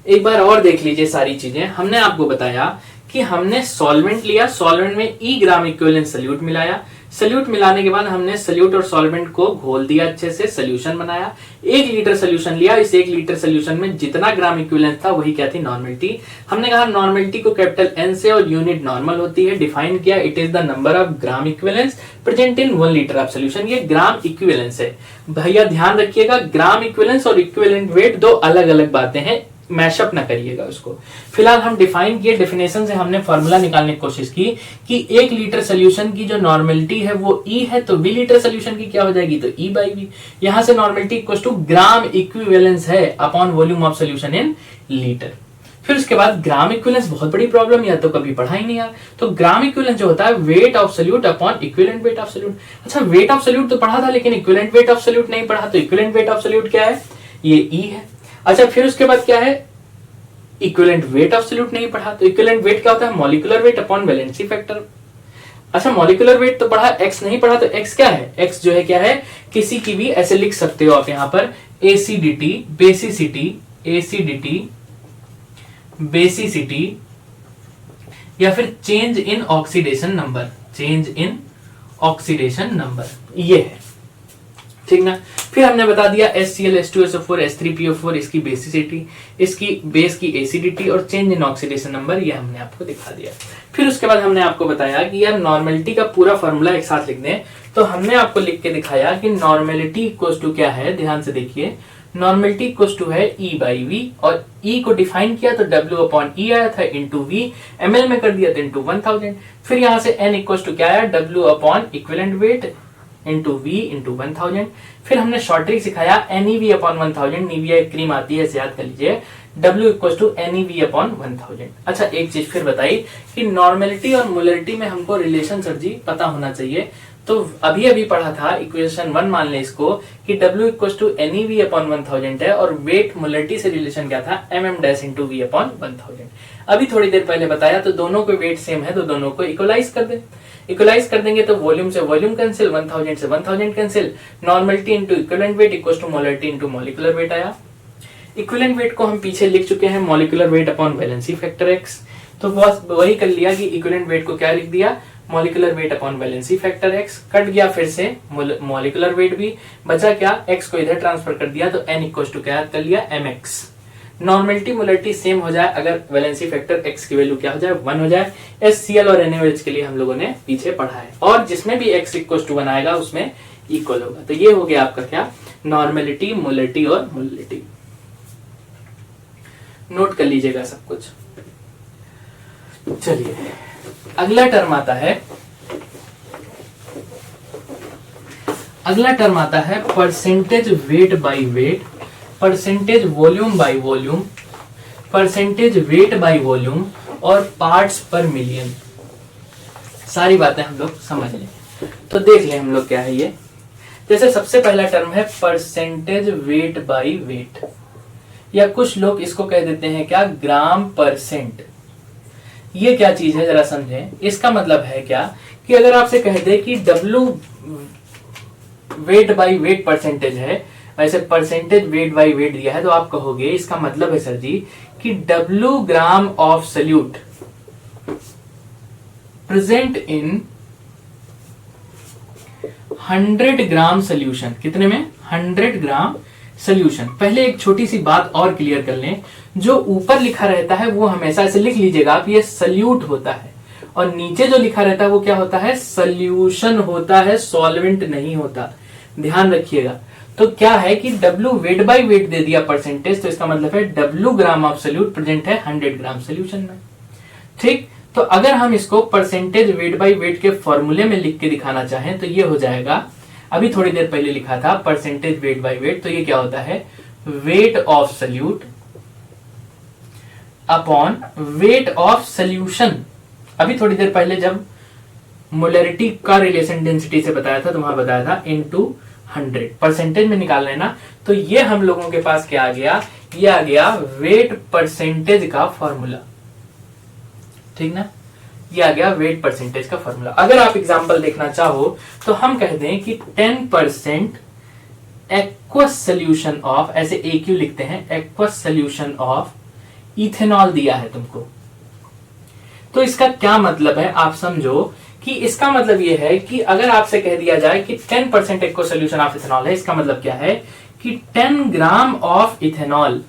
एक बार और देख लीजिए सारी चीजें। हमने आपको बताया कि हमने सॉल्वेंट लिया, सॉल्वेंट में E ग्राम इक्विवेलेंट सल्यूट मिलाया, सल्यूट मिलाने के बाद हमने सल्यूट और सॉल्वेंट को घोल दिया, अच्छे से सोल्यूशन बनाया। 1 लीटर सोल्यूशन लिया, इस 1 लीटर सोल्यूशन में जितना ग्राम इक्विवेलेंट था वही क्या थी? नॉर्मेलिटी। हमने कहा नॉर्मेलिटी को कैपिटल N से और यूनिट नॉर्मल होती है, डिफाइन किया, it is the number of gram equivalence present in 1 litre of solution. ये ग्राम इक्विवेलेंस है भैया, ध्यान रखिएगा, ग्राम इक्विवेलेंस और इक्विवेलेंट वेट दो अलग अलग बातें हैं, मैशअप ना करिएगा उसको। फिलहाल हम डिफाइन किए, डेफिनेशन से हमने फॉर्मूला निकालने की कोशिश की कि 1 लीटर सोल्यूशन की जो नॉर्मेलिटी है वो E है, तो V लीटर सोल्यूशन की क्या हो जाएगी? तो E बाई V। यहां से normality equal to gram equivalence है upon volume of solution in litre. फिर उसके बाद ग्राम इक्विवेलेंस बहुत बड़ी प्रॉब्लम, या तो कभी पढ़ा ही नहीं यार। तो ग्राम इक्विवेलेंस जो होता है weight of solute upon equivalent weight of solute. अच्छा, वेट ऑफ सोल्यूट तो पढ़ा था, लेकिन इक्विवेलेंट वेट ऑफ सोल्यूट नहीं पढ़ा, तो इक्विवेलेंट वेट ऑफ सोल्यूट क्या है? ये E है। अच्छा, फिर उसके बाद क्या है? इक्विवेलेंट वेट ऑफ सोल्यूट नहीं पढ़ा, तो इक्विवेलेंट वेट क्या होता है? Molecular weight upon valency factor. अच्छा, मॉलिक्यूलर वेट तो पढ़ा, x नहीं पढ़ा, तो x क्या है? x जो है क्या है? किसी की भी ऐसे लिख सकते हो आप यहाँ पर, एसिडिटी, बेसिसिटी, एसिडिटी, बेसिसिटी, या फिर change in oxidation number, change in oxidation number, ये है, ठीक ना। फिर हमने बता दिया HCl, H2SO4, H3PO4 इसकी बेसिसिटी, इसकी बेस की एसिडिटी और चेंज इन ऑक्सीडेशन नंबर, ये हमने आपको दिखा दिया। फिर उसके बाद हमने आपको बताया कि यार नॉर्मेलिटी का पूरा फॉर्मूला एक साथ लिख दें, तो हमने आपको लिख के दिखाया कि नॉर्मेलिटी इक्वल्स टू क्या है? ध्यान से देखिए, नॉर्मेलिटी इक्वल्स टू है E बाई V, और E को डिफाइन किया तो W अपॉन E आया था, इंटू V ml में कर दिया तो इंटू 1000। फिर यहां से N इक्वल्स टू क्या आया? W upon equivalent weight into V into 1000। फिर हमने शॉर्ट ट्रिक सिखाया NeV अपॉन 1000, निविया एक क्रीम आती है, इसे याद कर लीजिए, W equal to NeV upon 1000। अच्छा एक चीज फिर बताई कि नॉर्मेलिटी और मोलरिटी में हमको रिलेशन सर जी पता होना चाहिए। तो अभी अभी पढ़ा था इक्वेशन 1, मान लें इसको कि W equal to NeV upon 1000 है और वेट मोलरिटी से रिलेशन क्या था, mm dash into V upon 1000। अभी थोड़ी देर पहले बताया, तो दोनों को वेट सेम है तो दोनों को इक्वलाइज कर दे। इक्वलाइज कर देंगे तो वॉल्यूम से वॉल्यूम कैंसिल, 1000 से 1000 cancel, normality into equivalent weight equal to molarity into molecular weight आया। इक्विवेलेंट वेट को हम पीछे लिख चुके हैं, molecular weight upon valency factor x। तो बस वही कर लिया कि इक्विवेलेंट वेट को क्या लिख दिया, molecular weight upon valency factor x। Cut गया फिर से मॉलिक्यूलर वेट भी, बचा क्या, x को इधर ट्रांसफर कर दिया तो n इक्वल टू क्या कर लिया, mx। नॉर्मलिटी मोलरिटी सेम हो जाए अगर वैलेंसी फैक्टर x की वैल्यू क्या हो जाए, 1 हो जाए। HCl और NaOH के लिए हम लोगों ने पीछे पढ़ा है, और जिसमें भी x इक्वल टू 1 आएगा उसमें इक्वल होगा। तो ये हो गया आपका क्या, नॉर्मलिटी, मोलरिटी और मोलरिटी। नोट कर लीजिएगा सब कुछ। चलिए अगला टर्म आता है, percentage weight by wait, percentage volume by volume, percentage weight by volume और पार्ट्स पर मिलियन। सारी बातें हम लोग समझ लें। तो देख लें हम लोग क्या है ये। जैसे सबसे पहला टर्म है परसेंटेज वेट बाई वेट, या कुछ लोग इसको कह देते हैं क्या, ग्राम परसेंट। ये क्या चीज है जरा समझें। इसका मतलब है क्या कि अगर आपसे कह दे कि W weight by wait percentage है, वैसे परसेंटेज वेट बाई वेट दिया है, तो आप कहोगे इसका मतलब है सर जी कि W gram of solute present in 100 gram solution. कितने में, 100 ग्राम सोल्यूशन। पहले एक छोटी सी बात और क्लियर कर लें, जो ऊपर लिखा रहता है वो हमेशा ऐसे लिख लीजिएगा आप, ये सल्यूट होता है, और नीचे जो लिखा रहता है वो क्या होता है, सोल्यूशन होता है, सॉल्वेंट नहीं होता, ध्यान रखिएगा। तो क्या है कि W वेट बाई वेट दे दिया परसेंटेज, तो इसका मतलब है W gram of solute present है 100 ग्राम सोल्यूशन में। ठीक, तो अगर हम इसको परसेंटेज वेट बाई वेट के फॉर्मूले में लिख के दिखाना चाहें तो ये हो जाएगा, अभी थोड़ी देर पहले लिखा था परसेंटेज वेट बाई वेट, तो ये क्या होता है, weight of solute upon weight of solution. अभी थोड़ी देर पहले जब मोलरिटी का रिलेशन डेंसिटी से बताया था तो वहां बताया था इनटू 100, परसेंटेज में निकाल लेना। तो ये हम लोगों के पास क्या आ गया, ये आ गया वेट परसेंटेज का फॉर्मूला। ठीक ना, ये आ गया वेट परसेंटेज का फॉर्मूला। अगर आप एग्जांपल देखना चाहो तो हम कह दें कि 10% एक्वस सोल्यूशन ऑफ, ऐसे AQ लिखते हैं, एक्वस सोल्यूशन ऑफ इथेनॉल दिया है तुमको। तो इसका क्या मतलब है आप समझो, कि इसका मतलब यह है कि अगर आपसे कह दिया जाए कि 10% एक्वस सोल्यूशन ऑफ इथेनॉल है, इसका मतलब क्या है कि 10 gram of ethanol,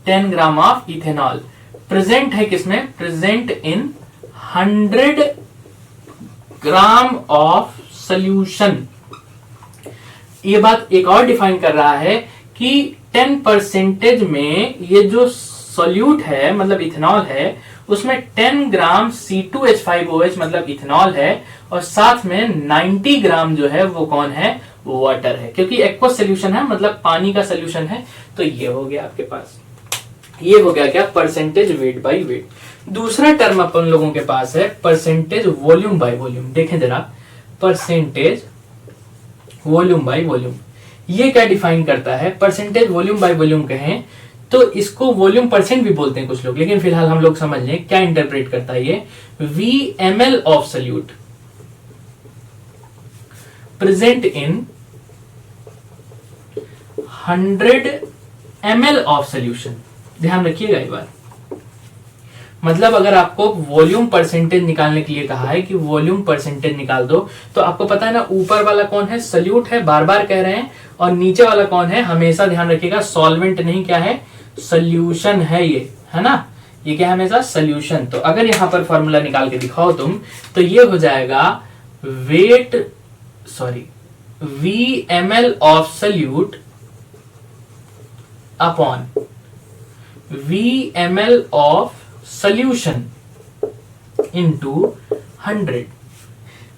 10 gram of ethanol present है किसमें, present in 100 gram of solution. ये बात एक और डिफाइन कर रहा है कि 10% में ये जो सोल्यूट है मतलब इथेनॉल है, उसमें 10 ग्राम C2H5OH मतलब इथेनॉल है, और साथ में 90 ग्राम जो है वो कौन है, वाटर है, क्योंकि एक्वस सोल्यूशन है मतलब पानी का सोल्यूशन है। तो ये हो गया आपके पास, ये हो गया क्या, परसेंटेज वेट बाई वेट। दूसरा टर्म अपन लोगों के पास है परसेंटेज वॉल्यूम बाई वॉल्यूम। देखें जरा, परसेंटेज वॉल्यूम बाई वॉल्यूम ये क्या डिफाइन करता है। परसेंटेज वॉल्यूम बाई वॉल्यूम कहें तो इसको वॉल्यूम परसेंट भी बोलते हैं कुछ लोग, लेकिन फिलहाल हम लोग समझ लें क्या इंटरप्रेट करता है ये। VmL of solute present in 100 ml of solution. ध्यान रखिएगा एक बार, मतलब अगर आपको वॉल्यूम परसेंटेज निकालने के लिए कहा है कि वॉल्यूम परसेंटेज निकाल दो, तो आपको पता है ना ऊपर वाला कौन है, सोल्यूट है, बार बार कह रहे हैं, और नीचे वाला कौन है, हमेशा ध्यान रखिएगा सॉल्वेंट नहीं, क्या है, सोल्यूशन है ये, है ना, ये क्या है हमेशा सोल्यूशन। तो अगर यहां पर फॉर्मूला निकाल के दिखाओ तुम, तो ये हो जाएगा VmL of solute upon VmL of solution into 100।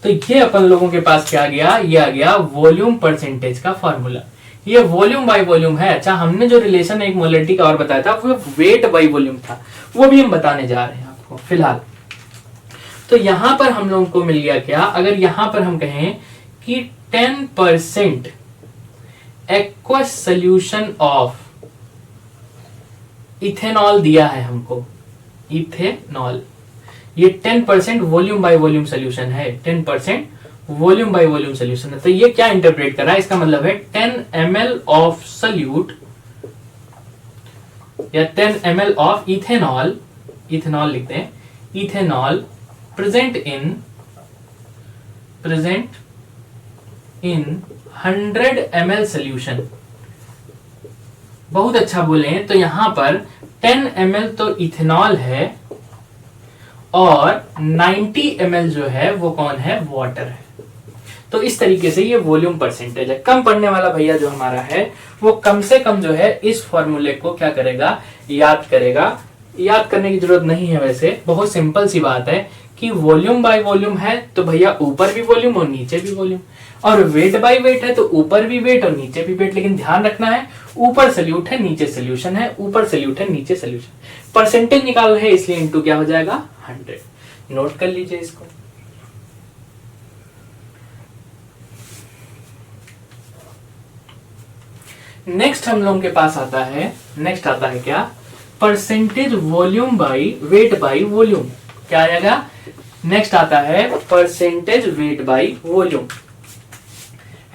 तो ये अपन लोगों के पास क्या आ गया, ये आ गया वॉल्यूम परसेंटेज का फॉर्मूला। ये वॉल्यूम बाय वॉल्यूम है। अच्छा, हमने जो रिलेशन एक मोलरिटी का और बताया था वो वेट बाय वॉल्यूम था, वो भी हम बताने जा रहे हैं आपको फिलहाल। तो यहां पर हम लोगों को मिल गया क्या, अगर यहां पर हम कहें कि 10% एक्वस सोल्यूशन ऑफ इथेनॉल दिया है हमको, इथेनॉल, ये 10% वॉल्यूम बाय वॉल्यूम सोल्यूशन है, 10% वॉल्यूम बाय वॉल्यूम सोल्यूशन है। तो ये क्या इंटरप्रेट कर रहा है, इसका मतलब है 10 ml ऑफ सोल्यूट या 10 ml ऑफ इथेनॉल, इथेनॉल लिखते हैं, ethanol present in 100 ml solution. बहुत अच्छा बोले। तो यहां पर 10 ml तो इथेनॉल है और 90 ml जो है वो कौन है, वाटर है। तो इस तरीके से ये वॉल्यूम परसेंटेज है। कम पढ़ने वाला भैया जो हमारा है वो कम से कम जो है इस फॉर्मूले को क्या करेगा, याद करेगा। याद करने की जरूरत नहीं है, वैसे बहुत सिंपल सी बात है कि वॉल्यूम बाय वॉल्यूम है तो भैया ऊपर भी वॉल्यूम और नीचे भी वॉल्यूम, और वेट बाय वेट है तो ऊपर भी वेट और नीचे भी वेट। लेकिन ध्यान रखना है ऊपर सोल्यूट है नीचे सोल्यूशन है, ऊपर सोल्यूट है नीचे सोल्यूशन। परसेंटेज निकाल है इसलिए इनटू क्या हो जाएगा, 100। नोट कर लीजिए इसको। नेक्स्ट हम लोगों के पास आता है, नेक्स्ट आता है क्या, percentage volume by weight by volume. क्या आएगा, नेक्स्ट आता है percentage weight by volume.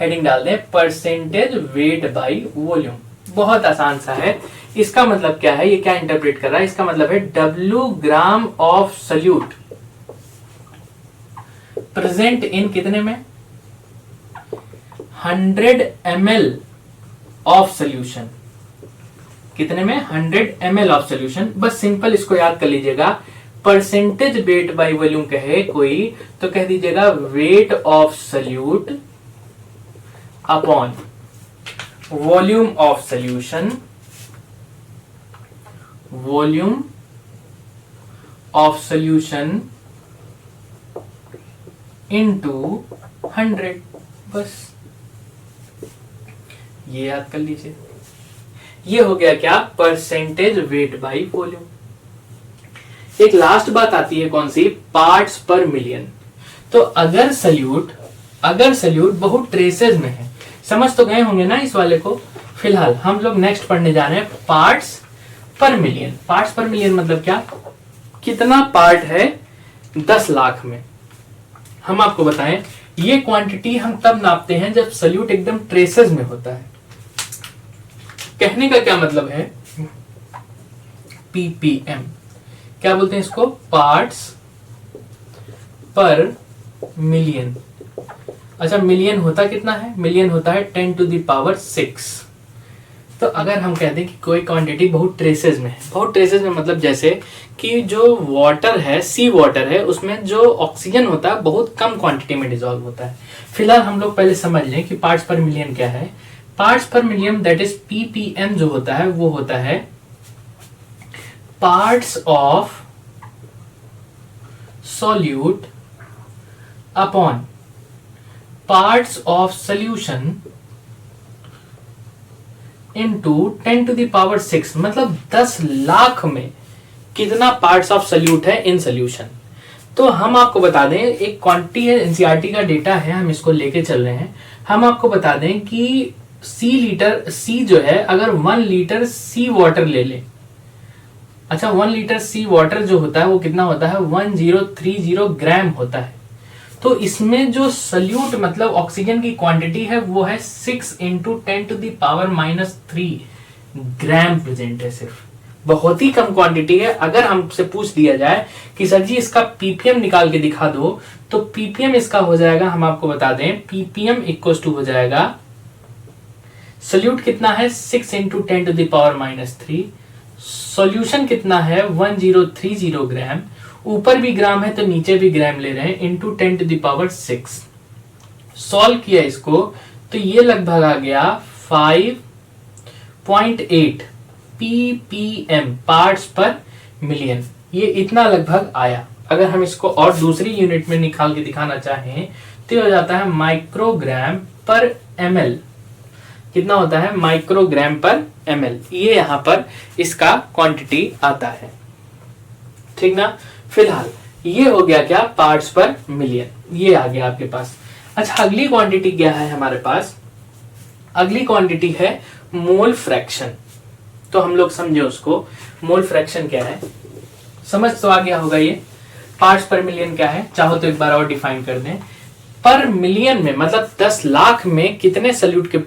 Heading डाल दें परसेंटेज वेट बाई वॉल्यूम। बहुत आसान सा है। इसका मतलब क्या है, ये क्या इंटरप्रेट कर रहा है, इसका मतलब है W gram of solute present in कितने में, 100 ml ऑफ सोल्यूशन। कितने में, 100 ml ऑफ सोल्यूशन। बस सिंपल इसको याद कर लीजिएगा। परसेंटेज वेट बाय वॉल्यूम कहे कोई तो कह दीजिएगा weight of solute upon volume of solution, volume of solution into 100। बस ये याद कर लीजिए। ये हो गया क्या, परसेंटेज वेट बाय वॉल्यूम। एक लास्ट बात आती है कौन सी, पार्ट्स पर मिलियन। तो अगर सोल्यूट बहुत ट्रेसेस में है, समझ तो गए होंगे ना इस वाले को। फिलहाल हम लोग नेक्स्ट पढ़ने जा रहे हैं पार्ट्स पर मिलियन। पार्ट्स पर मिलियन मतलब क्या, कितना पार्ट है 10 लाख में। हम आपको बताएं ये क्वांटिटी हम तब नापते हैं जब सोल्यूट एकदम ट्रेसेस में होता है। कहने का क्या मतलब है, ppm क्या बोलते हैं इसको, पार्ट्स पर मिलियन। अच्छा, मिलियन होता कितना है, मिलियन होता है 10 to the power 6। तो अगर हम कहते हैं कि कोई क्वांटिटी बहुत ट्रेसेस में है, बहुत ट्रेसेस में मतलब जैसे कि जो वाटर है, सी वाटर है, उसमें जो ऑक्सीजन होता है बहुत कम क्वांटिटी में डिसॉल्व होता है। फिलहाल हम लोग पहले समझ लें कि पार्ट्स पर मिलियन क्या है। पार्ट्स पर मिलियन दैट इज ppm जो होता है वो होता है parts of solute upon parts of solution into 10 to the power 6। मतलब 10 लाख में कितना पार्ट्स ऑफ सोल्यूट है इन सोल्यूशन। तो हम आपको बता दें, एक क्वांटिटी है, एनसीईआरटी का डेटा है, हम इसको लेके चल रहे हैं। हम आपको बता दें कि सी जो है, अगर 1 लीटर सी वाटर ले ले, अच्छा 1 लीटर सी वाटर जो होता है वो कितना होता है, 1030 ग्राम होता है। तो इसमें जो सोल्यूट मतलब ऑक्सीजन की क्वांटिटी है वो है 6 × 10 to the power -3 gram present है। सिर्फ बहुत ही कम क्वांटिटी है। अगर हमसे पूछ दिया जाए कि सर जी इसका पीपीएम निकाल के दिखा दो, तो पीपीएम इसका हो जाएगा, हम आपको बता दें, पीपीएम इक्वल टू हो जाएगा, सोल्यूट कितना है 6 × 10 to the power -3, सॉल्यूशन कितना है 1030 ग्राम, ऊपर भी ग्राम है तो नीचे भी ग्राम ले रहे हैं, into 10 to the power 6। Solve किया इसको तो ये लगभग आ गया 5.8 ppm पार्ट्स पर मिलियन। ये इतना लगभग आया। अगर हम इसको और दूसरी यूनिट में निकाल के दिखाना चाहें तो ये हो जाता है माइक्रोग्राम पर ml। कितना होता है? माइक्रोग्राम पर ml। ये यहाँ पर इसका क्वांटिटी आता है, ठीक ना। फिलहाल ये हो गया क्या? पार्ट्स पर मिलियन, ये आ गया आपके पास। अच्छा, अगली क्वांटिटी क्या है हमारे पास? अगली क्वांटिटी है मोल फ्रैक्शन। तो हम लोग समझे उसको, मोल फ्रैक्शन क्या है, समझ तो आ गया होगा। ये पार्ट्स पर मिलियन क्या है, चाहो तो एक बार और डिफाइन कर दें। पर मिलियन में मतलब 10 लाख में कितने सल्यूट के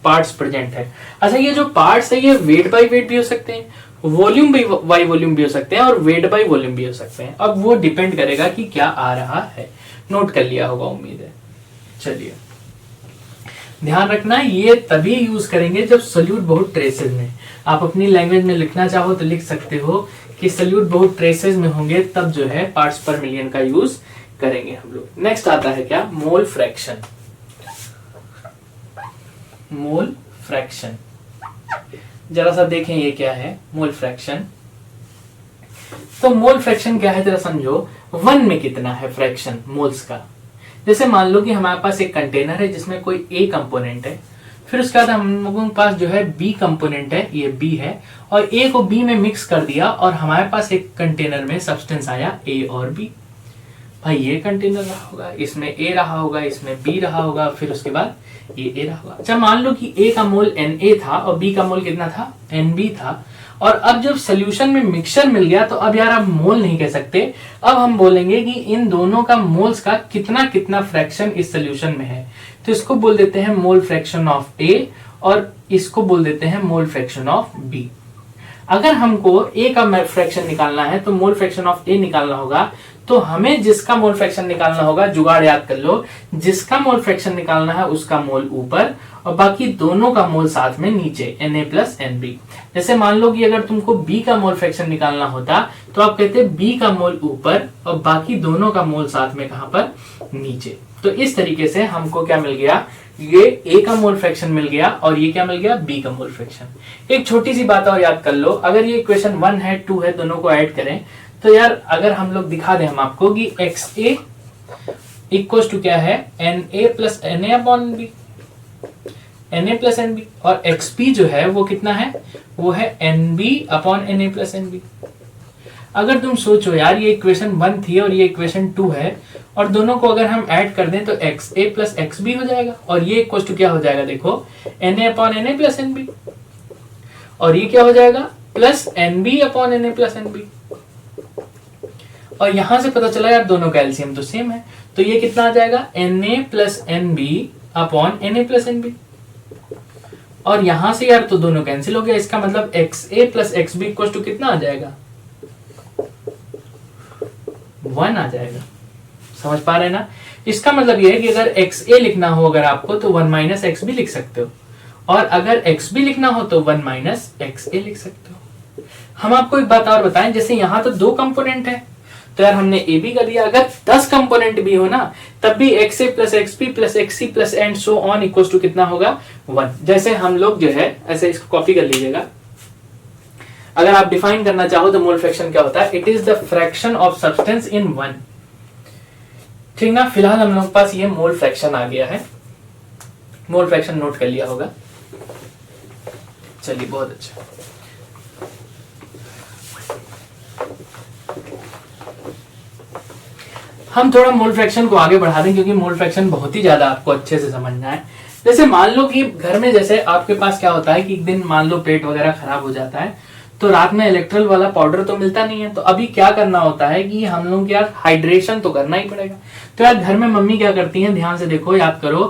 पार्ट्स प्रेजेंट है। अच्छा, ये जो पार्ट्स है ये वेट बाय वेट भी हो सकते हैं, वॉल्यूम बाय वॉल्यूम भी हो सकते हैं और वेट बाय वॉल्यूम भी हो सकते हैं। अब वो डिपेंड करेगा कि क्या आ रहा है। नोट कर लिया होगा उम्मीद है। चलिए ध्यान रखना, ये तभी यूज करेंगे जब सल्यूट बहुत ट्रेसेस में। आप अपनी लैंग्वेज में लिखना चाहो तो लिख सकते हो कि सल्यूट बहुत ट्रेसेस में होंगे, तब जो है पार्ट्स पर मिलियन का यूज करेंगे हम लोग। नेक्स्ट आता है क्या? Mole fraction. मोल फ्रैक्शन जरा सा देखें ये क्या है मोल फ्रैक्शन। तो मोल फ्रैक्शन क्या है जरा समझो। 1 में कितना है फ्रैक्शन मोल्स का। जैसे मान लो कि हमारे पास एक कंटेनर है जिसमें कोई ए कंपोनेंट है, फिर उसके बाद हम लोगों के पास जो है बी कंपोनेंट है, ये बी है, और ए को बी में मिक्स कर दिया और हमारे पास एक कंटेनर में सब्सटेंस आया ए और बी। भाई ये कंटेनर रहा होगा, इसमें ए रहा होगा, इसमें बी रहा होगा, फिर उसके बाद ये ए रहा होगा। अच्छा, मान लो कि ए का मोल Na था और बी का मोल कितना था? Nb था। और अब जब सोल्यूशन में मिक्सचर मिल गया तो अब यार आप मोल नहीं कह सकते, अब हम बोलेंगे कि इन दोनों का मोल्स का कितना कितना फ्रैक्शन इस सोल्यूशन में है। तो इसको बोल देते हैं मोल फ्रैक्शन ऑफ ए और इसको बोल देते हैं मोल फ्रैक्शन ऑफ बी। अगर हमको ए का फ्रैक्शन निकालना है तो मोल फ्रैक्शन ऑफ ए निकालना होगा, तो हमें जिसका मोल फ्रैक्शन निकालना होगा, जुगाड़ याद कर लो, जिसका मोल फ्रैक्शन निकालना है उसका मोल ऊपर और बाकी दोनों का मोल साथ में नीचे, Na प्लस Nb। जैसे मान लो कि अगर तुमको B का मोल फ्रैक्शन निकालना होता तो आप कहते B का मोल ऊपर और बाकी दोनों का मोल साथ में कहां पर? नीचे। तो इस तरीके से हमको क्या मिल गया? ये A का मोल फ्रैक्शन मिल गया और ये क्या मिल गया? B का मोल फ्रैक्शन। एक छोटी सी बात और याद कर लो, अगर ये इक्वेशन 1 है 2 है, दोनों को ऐड करें तो यार अगर हम लोग दिखा दें हम आपको कि XA इक्वल टू क्या है? Na plus Na upon B, Na plus Nb, और XB जो है वो कितना है? वो है Nb upon Na plus Nb। अगर तुम सोचो यार ये इक्वेशन 1 थी और ये इक्वेशन 2 है और दोनों को अगर हम ऐड कर दें तो XA प्लस XB हो जाएगा और ये इक्वल टू क्या हो जाएगा? देखो Na upon Na plus Nb, और ये क्या हो जाएगा? Plus Nb upon Na plus Nb। और यहां से पता चला यार दोनों का एलसीएम तो सेम है, तो ये कितना आ जाएगा? Na plus Nb upon Na plus Nb। और यहां से यार तो दोनों कैंसिल हो गया, इसका मतलब XA plus XB equal to कितना आ जाएगा? 1 आ जाएगा। समझ पा रहे हैं ना? इसका मतलब ये है कि अगर XA लिखना हो अगर आपको तो 1 माइनस XB लिख सकते हो, और अगर XB लिखना हो तो 1 माइनस XA लिख सकते हो। हम आपको एक बात और बताएं, जैसे यहां तो 2 कंपोनेंट है तो यार हमने ए बी कर दिया, अगर 10 कंपोनेंट भी हो ना तब भी XA plus XB plus XC plus and so on equal to कितना होगा? 1। जैसे हम लोग जो है ऐसे इसको कॉपी कर लीजिएगा। अगर आप डिफाइन करना चाहो तो मोल फ्रैक्शन क्या होता है? It is the fraction of substance in 1। ठीक ना? फिलहाल हम लोग के पास ये मोल फ्रैक्शन आ गया है। मोल फ्रैक्शन नोट कर लिया होगा। चलिए बहुत अच्छा। हम थोड़ा मोल फ्रैक्शन को आगे बढ़ा दें क्योंकि मोल फ्रैक्शन बहुत ही ज्यादा आपको अच्छे से समझना है। जैसे मान लो कि घर में जैसे आपके पास क्या होता है कि एक दिन मान लो पेट वगैरह खराब हो जाता है तो रात में इलेक्ट्रल वाला पाउडर तो मिलता नहीं है, तो अभी क्या करना होता है कि हम लोग यार हाइड्रेशन तो करना ही पड़ेगा। तो यार घर में मम्मी क्या करती हैं, ध्यान से देखो, याद करो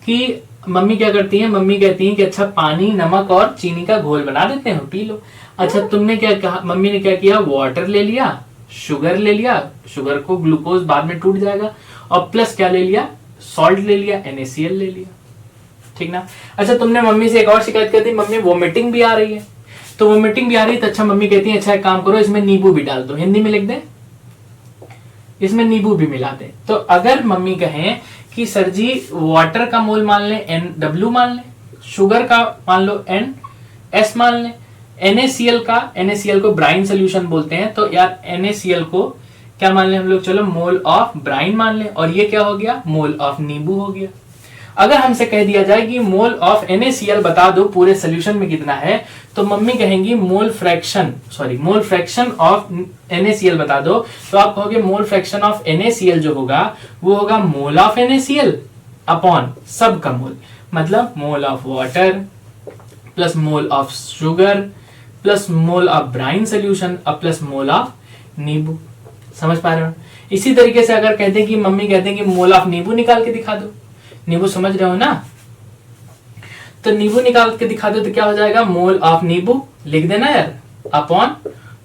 कि मम्मी क्या करती है, मम्मी कहती है कि अच्छा पानी नमक और चीनी का घोल बना देते हैं, पी लो। अच्छा तुमने क्या कहा, मम्मी ने क्या किया, वाटर ले लिया, शुगर ले लिया, शुगर को ग्लूकोज बाद में टूट जाएगा, और प्लस क्या ले लिया, सॉल्ट ले लिया, NaCl ले लिया। ठीक ना? अच्छा तुमने मम्मी से एक और शिकायत कर दी, मम्मी वोमिटिंग भी आ रही है, तो वोमिटिंग भी आ रही है तो अच्छा मम्मी कहती है अच्छा एक काम करो इसमें नींबू भी डाल दो, हिंदी में लिख दें, इसमें नींबू भी मिला दें। तो अगर मम्मी कहें कि सर जी वाटर का मोल मान लें NW मान लें, शुगर का मान लो NS मान लें, NaCl का, NaCl को ब्राइन सोल्यूशन बोलते हैं, तो यार NaCl को क्या मान लें हम लोग, चलो मोल ऑफ ब्राइन मान लें, और ये क्या हो गया, मोल ऑफ नींबू हो गया। अगर हमसे कह दिया जाए कि मोल ऑफ NaCl बता दो पूरे सोल्यूशन में कितना है, तो मम्मी कहेंगी मोल फ्रैक्शन ऑफ NaCl बता दो, तो आप कहोगे मोल फ्रैक्शन ऑफ NaCl जो होगा वो होगा मोल ऑफ NaCl अपॉन सब का मोल, मतलब मोल of water plus mole of sugar plus mole of brine solution और प्लस मोल ऑफ नींबू। समझ पा रहे हो? इसी तरीके से अगर कहते हैं कि मम्मी कहते हैं कि मोल ऑफ नींबू निकाल के दिखा दो, नींबू समझ रहे हो ना, तो नींबू निकाल के दिखा दो तो क्या हो जाएगा, मोल ऑफ नींबू लिख देना यार upon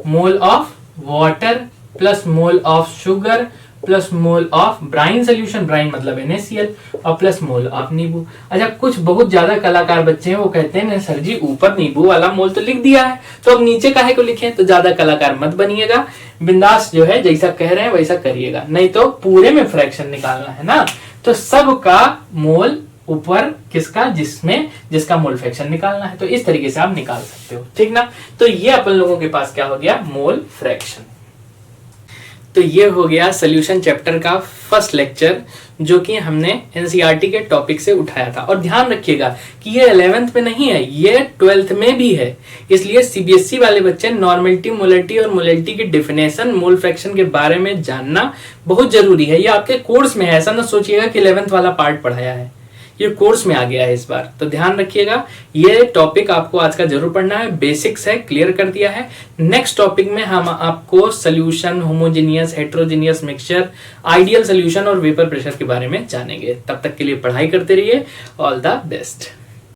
mole of water plus mole of sugar plus mole of brine solution, brine मतलब NaCl, और प्लस मोल ऑफ नींबू। अच्छा, कुछ बहुत ज्यादा कलाकार बच्चे हैं वो कहते हैं सर जी ऊपर नींबू वाला मोल तो लिख दिया है, तो अब नीचे काहे को लिखें, तो ज्यादा कलाकार मत बनिएगा, बिंदास जो है जैसा कह रहे हैं वैसा करिएगा, नहीं तो पूरे में फ्रैक्शन निकालना है ना, तो सब का मोल ऊपर किसका, जिसका मोल फ्रैक्शन निकालना है, तो इस तरीके से आप निकाल सकते हो, ठीक ना। तो ये अपन लोगों के पास क्या हो गया, मोल फ्रैक्शन। तो ये हो गया सोल्यूशन चैप्टर का फर्स्ट लेक्चर जो कि हमने एनसीईआरटी के टॉपिक से उठाया था। और ध्यान रखिएगा कि ये 11th में नहीं है, ये 12th में भी है, इसलिए सीबीएसई वाले बच्चे नॉर्मलिटी, मोलरिटी और मोलरिटी की डेफिनेशन, मोल फ्रैक्शन के बारे में जानना बहुत जरूरी है। ये आपके कोर्स में है, ऐसा ना सोचिएगा कि 11th वाला पार्ट पढ़ाया है, ये कोर्स में आ गया है इस बार, तो ध्यान रखिएगा। ये टॉपिक आपको आज का जरूर पढ़ना है, बेसिक्स है, क्लियर कर दिया है। नेक्स्ट टॉपिक में हम आपको solution, homogeneous, heterogeneous mixture, ideal solution और वेपर प्रेशर के बारे में जानेंगे। तब तक के लिए पढ़ाई करते रहिए। All the best.